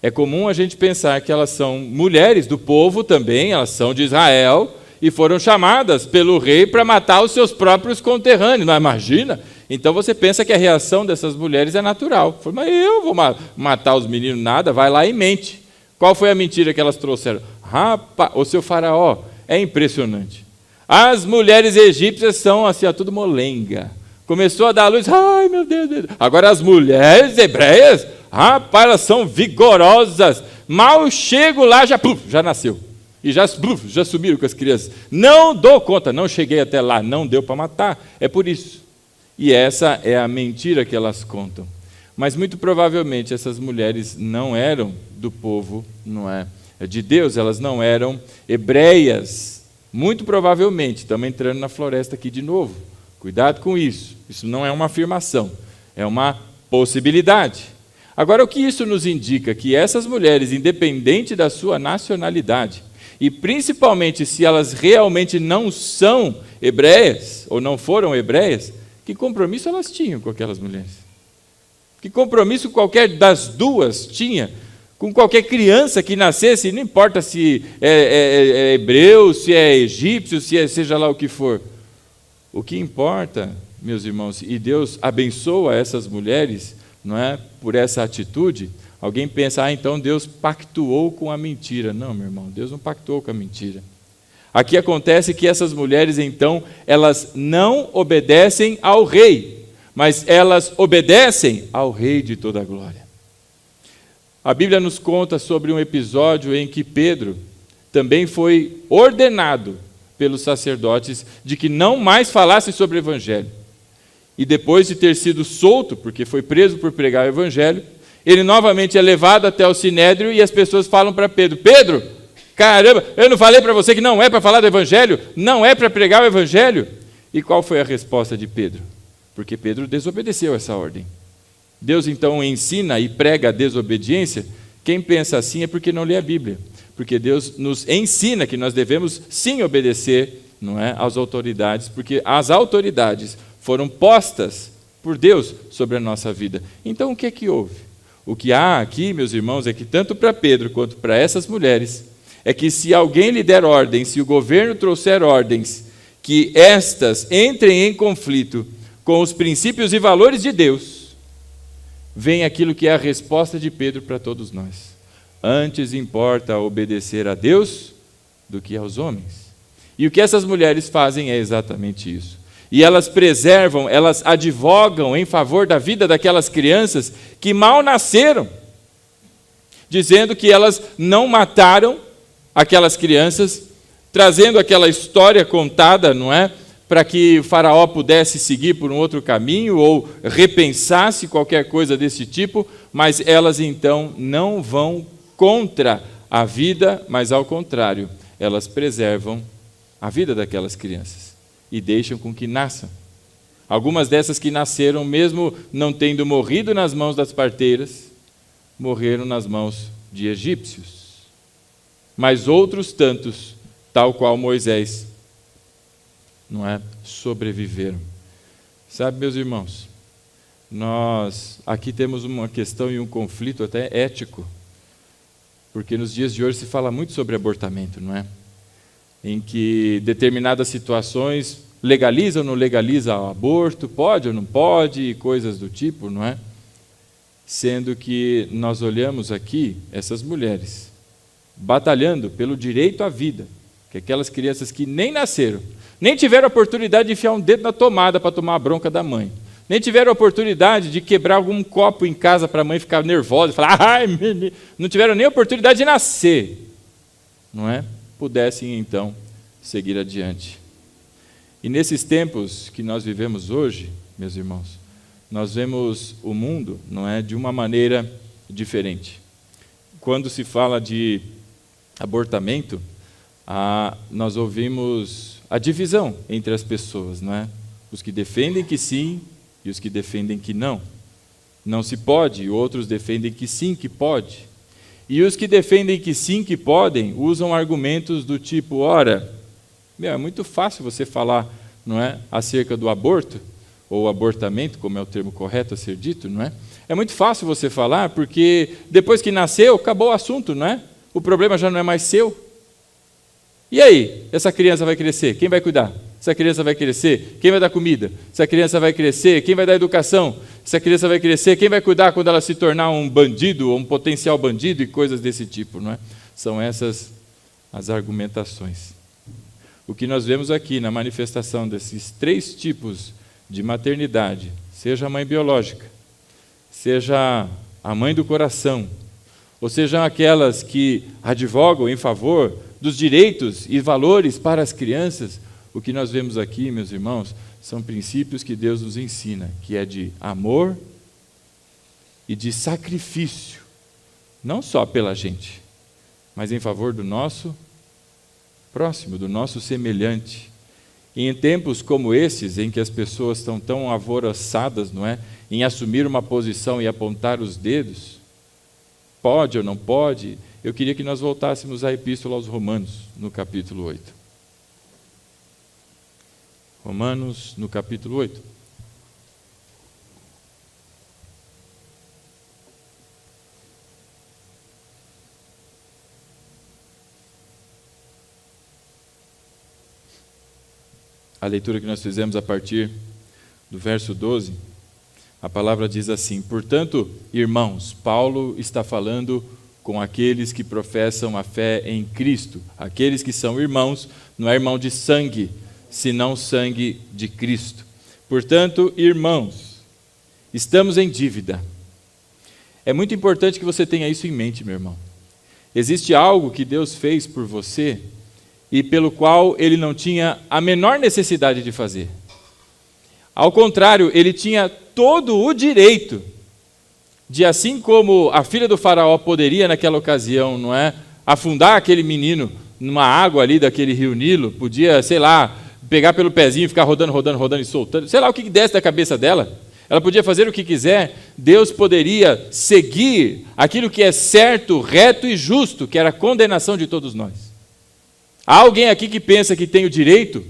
É comum a gente pensar que elas são mulheres do povo também, elas são de Israel, e foram chamadas pelo rei para matar os seus próprios conterrâneos, não imagina? Então você pensa que a reação dessas mulheres é natural. Mas eu vou matar os meninos, nada, vai lá e mente. Qual foi a mentira que elas trouxeram? Rapaz, o seu faraó, é impressionante. As mulheres egípcias são assim, tudo molenga. Começou a dar a luz, ai meu Deus, meu Deus. Agora as mulheres hebreias, rapaz, elas são vigorosas. Mal chego lá, já nasceu. E já sumiram com as crianças. Não dou conta, não cheguei até lá, não deu para matar. É por isso. E essa é a mentira que elas contam. Mas muito provavelmente essas mulheres não eram do povo, não é de Deus, elas não eram hebreias. Muito provavelmente, estamos entrando na floresta aqui de novo. Cuidado com isso. Isso não é uma afirmação, é uma possibilidade. Agora, o que isso nos indica? Que essas mulheres, independente da sua nacionalidade, e principalmente se elas realmente não são hebreias, ou não foram hebreias, que compromisso elas tinham com aquelas mulheres? Que compromisso qualquer das 2 tinha com qualquer criança que nascesse, não importa se é hebreu, se é egípcio, seja lá o que for. O que importa, meus irmãos, e Deus abençoa essas mulheres, não é, por essa atitude. Alguém pensa, então Deus pactuou com a mentira. Não, meu irmão, Deus não pactuou com a mentira. Aqui acontece que essas mulheres, então, elas não obedecem ao rei, mas elas obedecem ao Rei de toda a glória. A Bíblia nos conta sobre um episódio em que Pedro também foi ordenado pelos sacerdotes de que não mais falasse sobre o evangelho. E depois de ter sido solto, porque foi preso por pregar o evangelho, ele novamente é levado até o sinédrio e as pessoas falam para Pedro: Pedro, caramba, eu não falei para você que não é para falar do evangelho? Não é para pregar o evangelho? E qual foi a resposta de Pedro? Porque Pedro desobedeceu essa ordem. Deus então ensina e prega a desobediência. Quem pensa assim é porque não lê a Bíblia. Porque Deus nos ensina que nós devemos sim obedecer, não é, às autoridades, porque as autoridades foram postas por Deus sobre a nossa vida. Então o que é que houve? O que há aqui, meus irmãos, é que tanto para Pedro quanto para essas mulheres, é que se alguém lhe der ordens, se o governo trouxer ordens, que estas entrem em conflito com os princípios e valores de Deus, vem aquilo que é a resposta de Pedro para todos nós. Antes importa obedecer a Deus do que aos homens. E o que essas mulheres fazem é exatamente isso. E elas preservam, elas advogam em favor da vida daquelas crianças que mal nasceram, dizendo que elas não mataram aquelas crianças, trazendo aquela história contada, não é? Para que o faraó pudesse seguir por um outro caminho ou repensasse qualquer coisa desse tipo, mas elas então não vão contra a vida, mas ao contrário, elas preservam a vida daquelas crianças e deixam com que nasçam. Algumas dessas que nasceram, mesmo não tendo morrido nas mãos das parteiras, morreram nas mãos de egípcios. Mas outros tantos, tal qual Moisés, não é, sobreviveram. Sabe, meus irmãos, nós aqui temos uma questão e um conflito até ético, porque nos dias de hoje se fala muito sobre abortamento, não é? Em que determinadas situações legalizam ou não legalizam o aborto, pode ou não pode, e coisas do tipo, não é? Sendo que nós olhamos aqui essas mulheres batalhando pelo direito à vida, que aquelas crianças que nem nasceram, nem tiveram a oportunidade de enfiar um dedo na tomada para tomar a bronca da mãe, nem tiveram a oportunidade de quebrar algum copo em casa para a mãe ficar nervosa e falar, ai, menino, não tiveram nem a oportunidade de nascer, não é? Pudessem então seguir adiante. E nesses tempos que nós vivemos hoje, meus irmãos, nós vemos o mundo, não é, de uma maneira diferente. Quando se fala de abortamento, nós ouvimos a divisão entre as pessoas, não é? Os que defendem que sim e os que defendem que não. Não se pode, e outros defendem que sim, que pode. E os que defendem que sim, que podem, usam argumentos do tipo, ora, é muito fácil você falar, não é, acerca do aborto, ou abortamento, como é o termo correto a ser dito, não é? É muito fácil você falar, porque depois que nasceu, acabou o assunto, não é? O problema já não é mais seu. E aí, essa criança vai crescer, quem vai cuidar? Essa criança vai crescer, quem vai dar comida? Essa criança vai crescer, quem vai dar educação? Essa criança vai crescer, quem vai cuidar quando ela se tornar um bandido, ou um potencial bandido e coisas desse tipo, não é? São essas as argumentações. O que nós vemos aqui na manifestação desses três tipos de maternidade, seja a mãe biológica, seja a mãe do coração, ou sejam aquelas que advogam em favor dos direitos e valores para as crianças, o que nós vemos aqui, meus irmãos, são princípios que Deus nos ensina, que é de amor e de sacrifício, não só pela gente, mas em favor do nosso próximo, do nosso semelhante. E em tempos como esses, em que as pessoas estão tão alvoroçadas, não é, em assumir uma posição e apontar os dedos, pode ou não pode, eu queria que nós voltássemos à Epístola aos Romanos, no capítulo 8. Romanos, no capítulo 8. A leitura que nós fizemos a partir do verso 12, a palavra diz assim: portanto, irmãos, Paulo está falando com aqueles que professam a fé em Cristo, aqueles que são irmãos, não é irmão de sangue, senão sangue de Cristo. Portanto, irmãos, estamos em dívida. É muito importante que você tenha isso em mente, meu irmão. Existe algo que Deus fez por você e pelo qual ele não tinha a menor necessidade de fazer. Ao contrário, ele tinha todo o direito de, assim como a filha do faraó poderia naquela ocasião, não é, afundar aquele menino numa água ali daquele rio Nilo, podia, sei lá, pegar pelo pezinho e ficar rodando e soltando, sei lá o que desce da cabeça dela. Ela podia fazer o que quiser. Deus poderia seguir aquilo que é certo, reto e justo, que era a condenação de todos nós. Há alguém aqui que pensa que tem o direito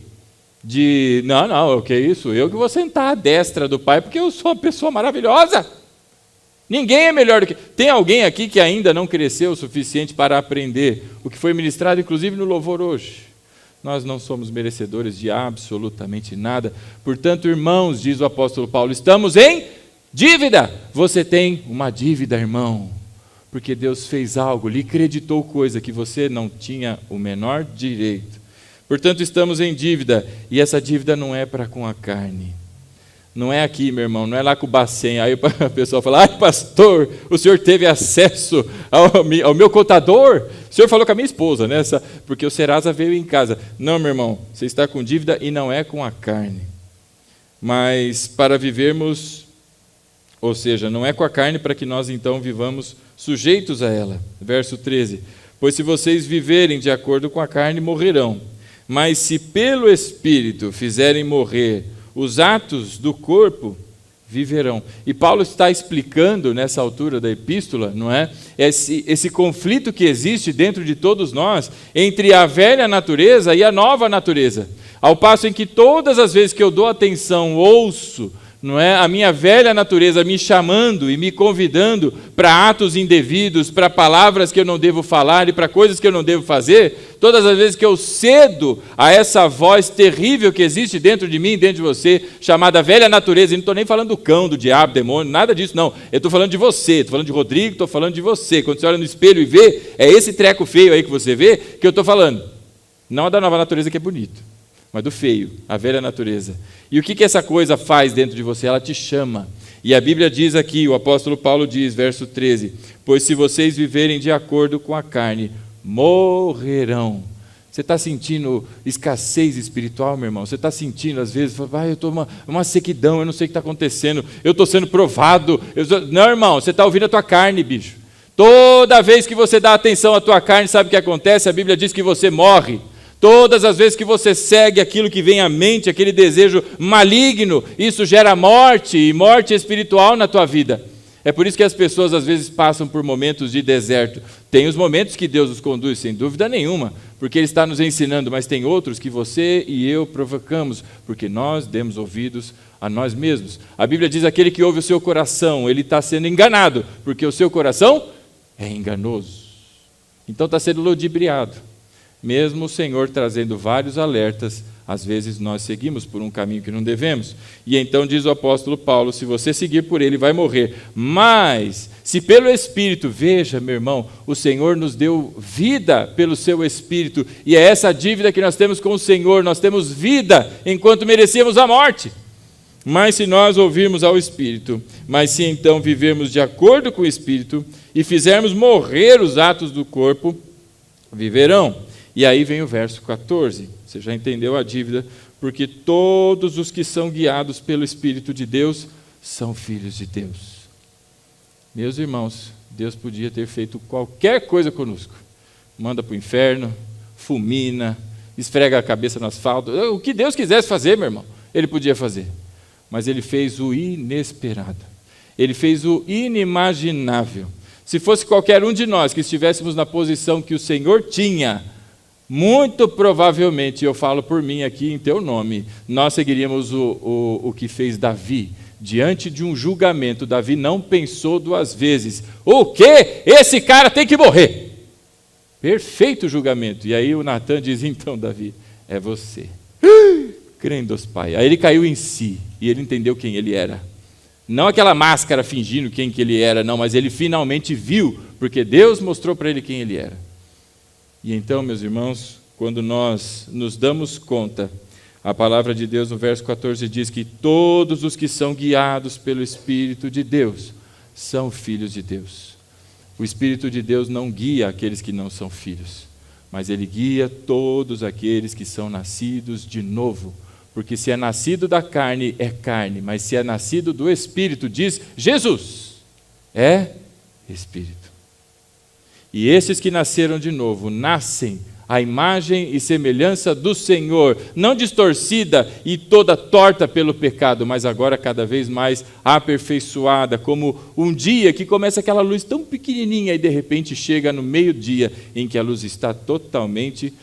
de, não, o que é isso? Eu que vou sentar à destra do Pai, porque eu sou uma pessoa maravilhosa. Ninguém é melhor do que... Tem alguém aqui que ainda não cresceu o suficiente para aprender o que foi ministrado, inclusive no louvor hoje? Nós não somos merecedores de absolutamente nada. Portanto, irmãos, diz o apóstolo Paulo, estamos em dívida. Você tem uma dívida, irmão, porque Deus fez algo, lhe creditou coisa que você não tinha o menor direito. Portanto, estamos em dívida, e essa dívida não é para com a carne. Não é aqui, meu irmão, não é lá com o Bacen. Aí a pessoa fala, ai pastor, o senhor teve acesso ao meu contador? O senhor falou com a minha esposa, né? Porque o Serasa veio em casa. Não, meu irmão, você está com dívida e não é com a carne. Mas para vivermos, ou seja, não é com a carne para que nós então vivamos sujeitos a ela. Verso 13, pois se vocês viverem de acordo com a carne, morrerão. Mas se pelo Espírito fizerem morrer os atos do corpo, viverão. E Paulo está explicando nessa altura da epístola, não é? Esse conflito que existe dentro de todos nós entre a velha natureza e a nova natureza. Ao passo em que todas as vezes que eu dou atenção, ouço, não é, a minha velha natureza me chamando e me convidando para atos indevidos, para palavras que eu não devo falar e para coisas que eu não devo fazer, todas as vezes que eu cedo a essa voz terrível que existe dentro de mim, dentro de você, chamada velha natureza, e não estou nem falando do cão, do diabo, demônio, nada disso, não. Eu estou falando de você, estou falando de Rodrigo, estou falando de você. Quando você olha no espelho e vê, é esse treco feio aí que você vê, que eu estou falando. Não da nova natureza que é bonito, mas do feio, a velha natureza. E o que essa coisa faz dentro de você? Ela te chama. E a Bíblia diz aqui, o apóstolo Paulo diz, verso 13, pois se vocês viverem de acordo com a carne, morrerão. Você está sentindo escassez espiritual, meu irmão? Você está sentindo, às vezes, eu estou uma sequidão, eu não sei o que está acontecendo, eu estou sendo provado. Não, irmão, você está ouvindo a tua carne, bicho. Toda vez que você dá atenção à tua carne, sabe o que acontece? A Bíblia diz que você morre. Todas as vezes que você segue aquilo que vem à mente, aquele desejo maligno, isso gera morte, e morte espiritual na tua vida. É por isso que as pessoas às vezes passam por momentos de deserto. Tem os momentos que Deus os conduz, sem dúvida nenhuma, porque Ele está nos ensinando, mas tem outros que você e eu provocamos, porque nós demos ouvidos a nós mesmos. A Bíblia diz, aquele que ouve o seu coração, ele está sendo enganado, porque o seu coração é enganoso. Então está sendo ludibriado. Mesmo o Senhor trazendo vários alertas, às vezes nós seguimos por um caminho que não devemos. E então diz o apóstolo Paulo, se você seguir por ele, vai morrer. Mas, se pelo Espírito, veja, meu irmão, o Senhor nos deu vida pelo seu Espírito, e é essa dívida que nós temos com o Senhor, nós temos vida enquanto merecíamos a morte. Mas se nós ouvirmos ao Espírito, mas se então vivermos de acordo com o Espírito, e fizermos morrer os atos do corpo, viverão. E aí vem o verso 14, você já entendeu a dívida, porque todos os que são guiados pelo Espírito de Deus são filhos de Deus. Meus irmãos, Deus podia ter feito qualquer coisa conosco. Manda para o inferno, fulmina, esfrega a cabeça no asfalto, o que Deus quisesse fazer, meu irmão, Ele podia fazer. Mas Ele fez o inesperado, Ele fez o inimaginável. Se fosse qualquer um de nós que estivéssemos na posição que o Senhor tinha, muito provavelmente, eu falo por mim aqui em teu nome, nós seguiríamos o que fez Davi. Diante de um julgamento, Davi não pensou duas vezes. O quê? Esse cara tem que morrer. Perfeito julgamento. E aí o Natan diz, então Davi, é você. Crendos, pai. Aí ele caiu em si e ele entendeu quem ele era. Não aquela máscara fingindo quem que ele era, não, mas ele finalmente viu, porque Deus mostrou para ele quem ele era. E então, meus irmãos, quando nós nos damos conta, a palavra de Deus no verso 14 diz que todos os que são guiados pelo Espírito de Deus são filhos de Deus. O Espírito de Deus não guia aqueles que não são filhos. mas Ele guia todos aqueles que são nascidos de novo. Porque se é nascido da carne, é carne, mas se é nascido do Espírito, diz Jesus, é Espírito. E esses que nasceram de novo, nascem à imagem e semelhança do Senhor, não distorcida e toda torta pelo pecado, mas agora cada vez mais aperfeiçoada, como um dia que começa aquela luz tão pequenininha e de repente chega no meio-dia, em que a luz está totalmente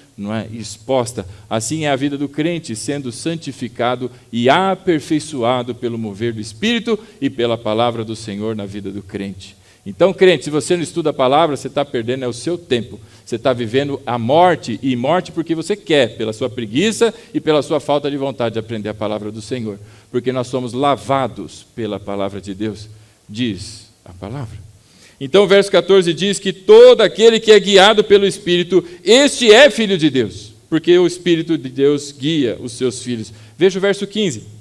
exposta. Assim é a vida do crente, sendo santificado e aperfeiçoado pelo mover do Espírito e pela palavra do Senhor na vida do crente. Então, crente, se você não estuda a palavra, você está perdendo o seu tempo. Você está vivendo a morte, e morte porque você quer, pela sua preguiça e pela sua falta de vontade de aprender a palavra do Senhor. Porque nós somos lavados pela palavra de Deus, diz a palavra. Então o verso 14 diz que todo aquele que é guiado pelo Espírito, este é filho de Deus, porque o Espírito de Deus guia os seus filhos. Veja o verso 15.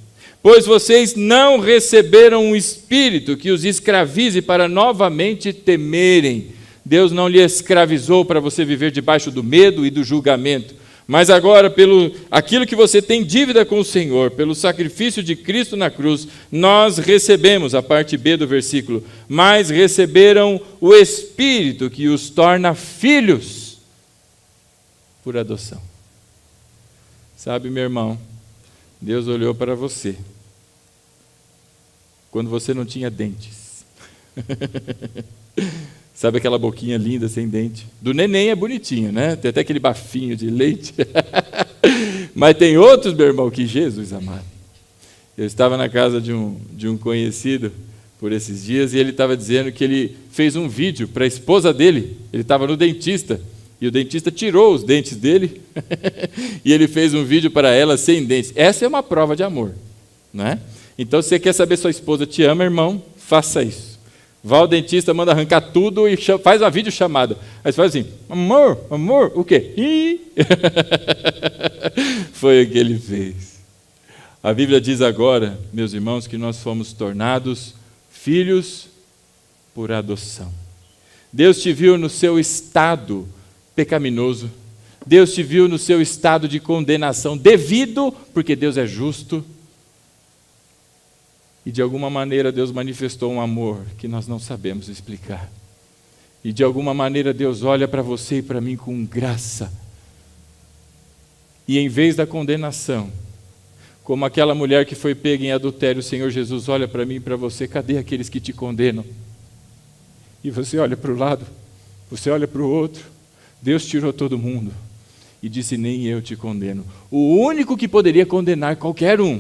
Pois vocês não receberam um espírito que os escravize para novamente temerem. Deus não lhe escravizou para você viver debaixo do medo e do julgamento. Mas agora, pelo aquilo que você tem dívida com o Senhor, pelo sacrifício de Cristo na cruz, nós recebemos, a parte B do versículo, mas receberam o Espírito que os torna filhos por adoção. Sabe, meu irmão, Deus olhou para você quando você não tinha dentes. Sabe aquela boquinha linda sem dente? Do neném é bonitinho, né? Tem até aquele bafinho de leite. Mas tem outros, meu irmão, que Jesus amado. Eu estava na casa de um conhecido por esses dias e ele estava dizendo que ele fez um vídeo para a esposa dele. Ele estava no dentista e o dentista tirou os dentes dele e ele fez um vídeo para ela sem dentes. Essa é uma prova de amor, não é? Então, se você quer saber se sua esposa te ama, irmão, faça isso. Vá ao dentista, manda arrancar tudo e faz uma videochamada. Aí você faz assim, amor, o quê? Ih! Foi o que ele fez. A Bíblia diz agora, meus irmãos, que nós fomos tornados filhos por adoção. Deus te viu no seu estado pecaminoso. Deus te viu no seu estado de condenação devido, porque Deus é justo. E de alguma maneira Deus manifestou um amor que nós não sabemos explicar. E de alguma maneira Deus olha para você e para mim com graça. E em vez da condenação, como aquela mulher que foi pega em adultério, o Senhor Jesus olha para mim e para você, cadê aqueles que te condenam? E você olha para o lado, você olha para o outro, Deus tirou todo mundo e disse, nem eu te condeno. O único que poderia condenar qualquer um,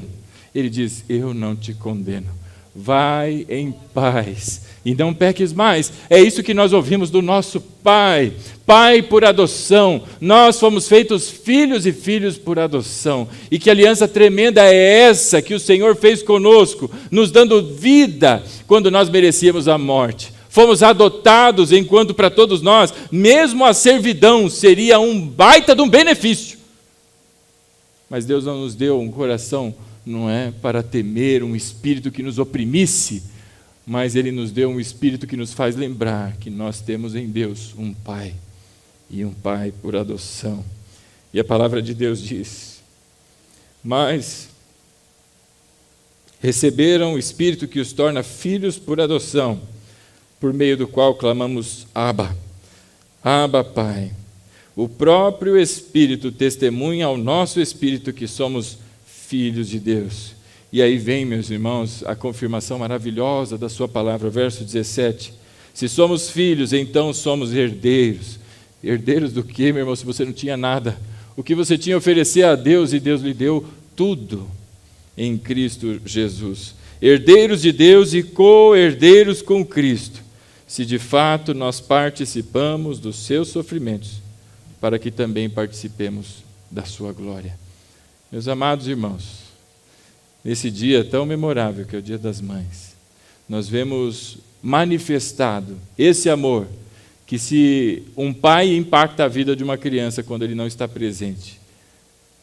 Ele diz, eu não te condeno, vai em paz e não peques mais. É isso que nós ouvimos do nosso Pai, Pai por adoção. Nós fomos feitos filhos e filhos por adoção. E que aliança tremenda é essa que o Senhor fez conosco, nos dando vida quando nós merecíamos a morte. Fomos adotados enquanto para todos nós, mesmo a servidão seria um baita de um benefício. Mas Deus não nos deu um coração, não é para temer, um espírito que nos oprimisse, mas Ele nos deu um espírito que nos faz lembrar que nós temos em Deus um Pai, e um Pai por adoção. E a palavra de Deus diz, mas receberam o Espírito que os torna filhos por adoção, por meio do qual clamamos, Abba, Abba, Pai. O próprio Espírito testemunha ao nosso espírito que somos filhos de Deus. E aí vem, meus irmãos, a confirmação maravilhosa da sua palavra, verso 17. Se somos filhos, então somos herdeiros. Herdeiros do quê, meu irmão, se você não tinha nada? O que você tinha a oferecer a Deus, e Deus lhe deu tudo em Cristo Jesus. Herdeiros de Deus e co-herdeiros com Cristo, se de fato nós participamos dos seus sofrimentos, para que também participemos da sua glória. Meus amados irmãos, nesse dia tão memorável que é o Dia das Mães, nós vemos manifestado esse amor, que se um pai impacta a vida de uma criança quando ele não está presente,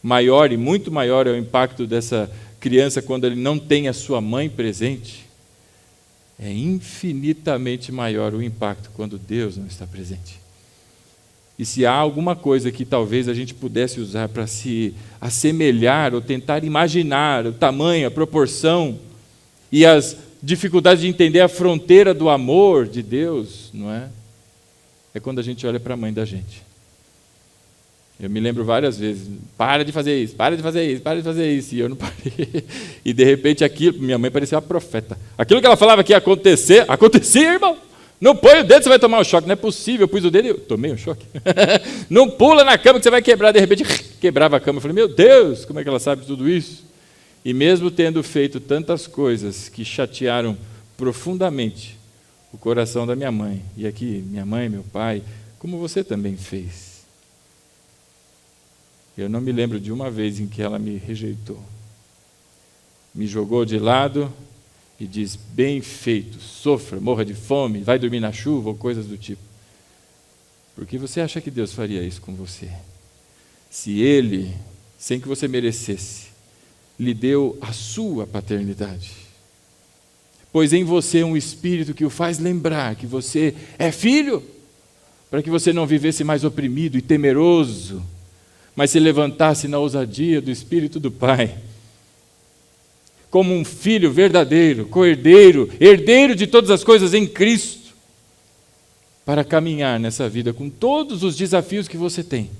maior e muito maior é o impacto dessa criança quando ele não tem a sua mãe presente, é infinitamente maior o impacto quando Deus não está presente. E se há alguma coisa que talvez a gente pudesse usar para se assemelhar ou tentar imaginar o tamanho, a proporção e as dificuldades de entender a fronteira do amor de Deus, não é? É quando a gente olha para a mãe da gente. Eu me lembro várias vezes, para de fazer isso, para de fazer isso, para de fazer isso, e eu não parei. E de repente aquilo, minha mãe parecia uma profeta. Aquilo que ela falava que ia acontecer, acontecia, irmão. Não põe o dedo, você vai tomar um choque. Não é possível, eu pus o dedo e eu tomei um choque. Não pula na cama que você vai quebrar. De repente, quebrava a cama. Eu falei, meu Deus, como é que ela sabe tudo isso? E mesmo tendo feito tantas coisas que chatearam profundamente o coração da minha mãe, e aqui minha mãe, meu pai, como você também fez. Eu não me lembro de uma vez em que ela me rejeitou. Me jogou de lado e diz, bem feito, sofra, morra de fome, vai dormir na chuva ou coisas do tipo. Por que você acha que Deus faria isso com você? Se Ele, sem que você merecesse, lhe deu a sua paternidade. Pois em você um espírito que o faz lembrar que você é filho, para que você não vivesse mais oprimido e temeroso, mas se levantasse na ousadia do Espírito do Pai, como um filho verdadeiro, co-herdeiro, herdeiro de todas as coisas em Cristo, para caminhar nessa vida com todos os desafios que você tem,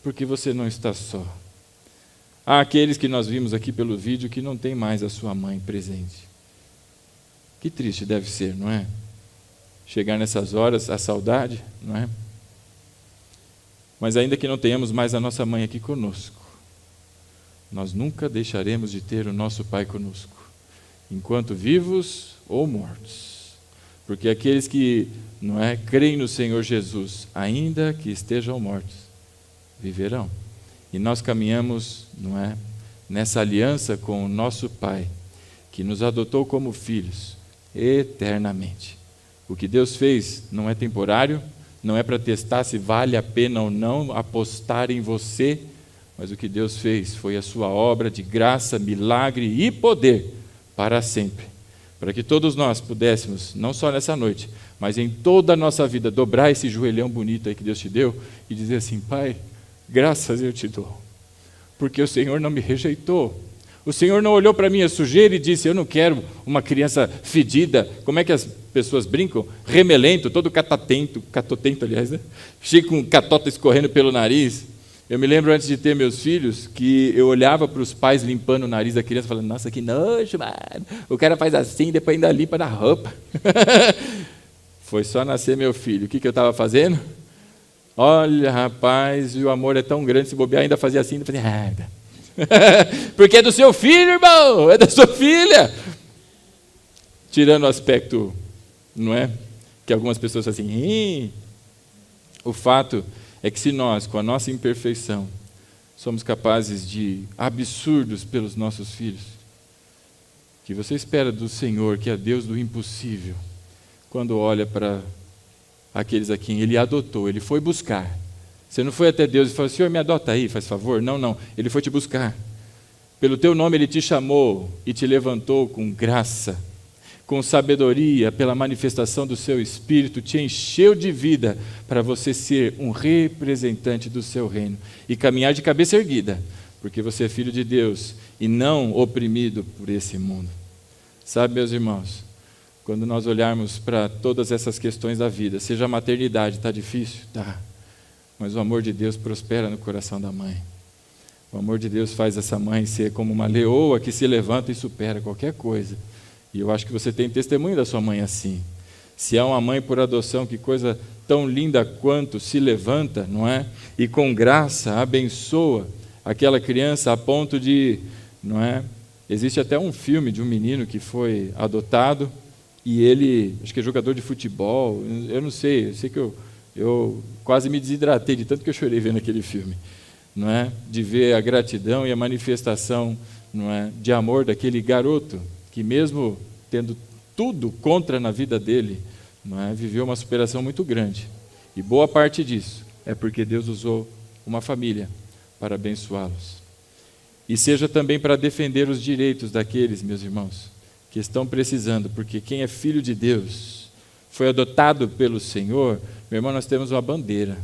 porque você não está só. Há aqueles que nós vimos aqui pelo vídeo que não tem mais a sua mãe presente. Que triste deve ser, não é? Chegar nessas horas, a saudade, não é? Mas ainda que não tenhamos mais a nossa mãe aqui conosco, nós nunca deixaremos de ter o nosso Pai conosco, enquanto vivos ou mortos. Porque aqueles que, não é, creem no Senhor Jesus, ainda que estejam mortos, viverão. E nós caminhamos, não é, nessa aliança com o nosso Pai, que nos adotou como filhos, eternamente. O que Deus fez não é temporário, não é para testar se vale a pena ou não apostar em você, mas o que Deus fez foi a sua obra de graça, milagre e poder para sempre, para que todos nós pudéssemos, não só nessa noite, mas em toda a nossa vida, dobrar esse joelhão bonito aí que Deus te deu e dizer assim, Pai, graças eu te dou, porque o Senhor não me rejeitou. O Senhor não olhou para minha sujeira e disse, eu não quero uma criança fedida, como é que as pessoas brincam? Remelento, todo catotento, aliás, né? Cheio com catota escorrendo pelo nariz. Eu me lembro antes de ter meus filhos, que eu olhava para os pais limpando o nariz da criança, falando, nossa, que nojo, mano. O cara faz assim, depois ainda limpa na roupa. Foi só nascer meu filho. O que eu estava fazendo? Olha, rapaz, e o amor é tão grande, se bobear, ainda fazia assim, ainda fazia... Porque é do seu filho, irmão, é da sua filha. Tirando o aspecto, não é? Que algumas pessoas falam assim, o fato é que se nós, com a nossa imperfeição, somos capazes de absurdos pelos nossos filhos, que você espera do Senhor, que é Deus do impossível, quando olha para aqueles a quem Ele adotou, Ele foi buscar. Você não foi até Deus e falou, Senhor, me adota aí, faz favor. Não, não, Ele foi te buscar. Pelo teu nome Ele te chamou e te levantou com graça, com sabedoria, pela manifestação do seu Espírito, te encheu de vida para você ser um representante do seu reino e caminhar de cabeça erguida, porque você é filho de Deus e não oprimido por esse mundo. Sabe, meus irmãos, quando nós olharmos para todas essas questões da vida, seja a maternidade, está difícil? Tá. Mas o amor de Deus prospera no coração da mãe. O amor de Deus faz essa mãe ser como uma leoa que se levanta e supera qualquer coisa. E eu acho que você tem testemunho da sua mãe assim. Se há uma mãe por adoção, que coisa tão linda quanto se levanta, não é? E com graça abençoa aquela criança a ponto de, não é? Existe até um filme de um menino que foi adotado e ele, acho que é jogador de futebol, eu não sei, eu sei que eu quase me desidratei de tanto que eu chorei vendo aquele filme, não é? De ver a gratidão e a manifestação, não é, de amor daquele garoto que mesmo tendo tudo contra na vida dele, não é, viveu uma superação muito grande. E boa parte disso é porque Deus usou uma família para abençoá-los. E seja também para defender os direitos daqueles, meus irmãos, que estão precisando, porque quem é filho de Deus, foi adotado pelo Senhor, meu irmão, nós temos uma bandeira.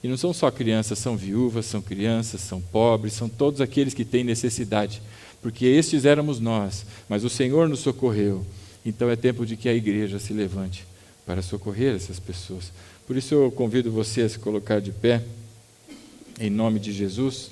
E não são só crianças, são viúvas, são crianças, são pobres, são todos aqueles que têm necessidade. Porque estes éramos nós, mas o Senhor nos socorreu. Então é tempo de que a igreja se levante para socorrer essas pessoas. Por isso eu convido você a se colocar de pé, em nome de Jesus.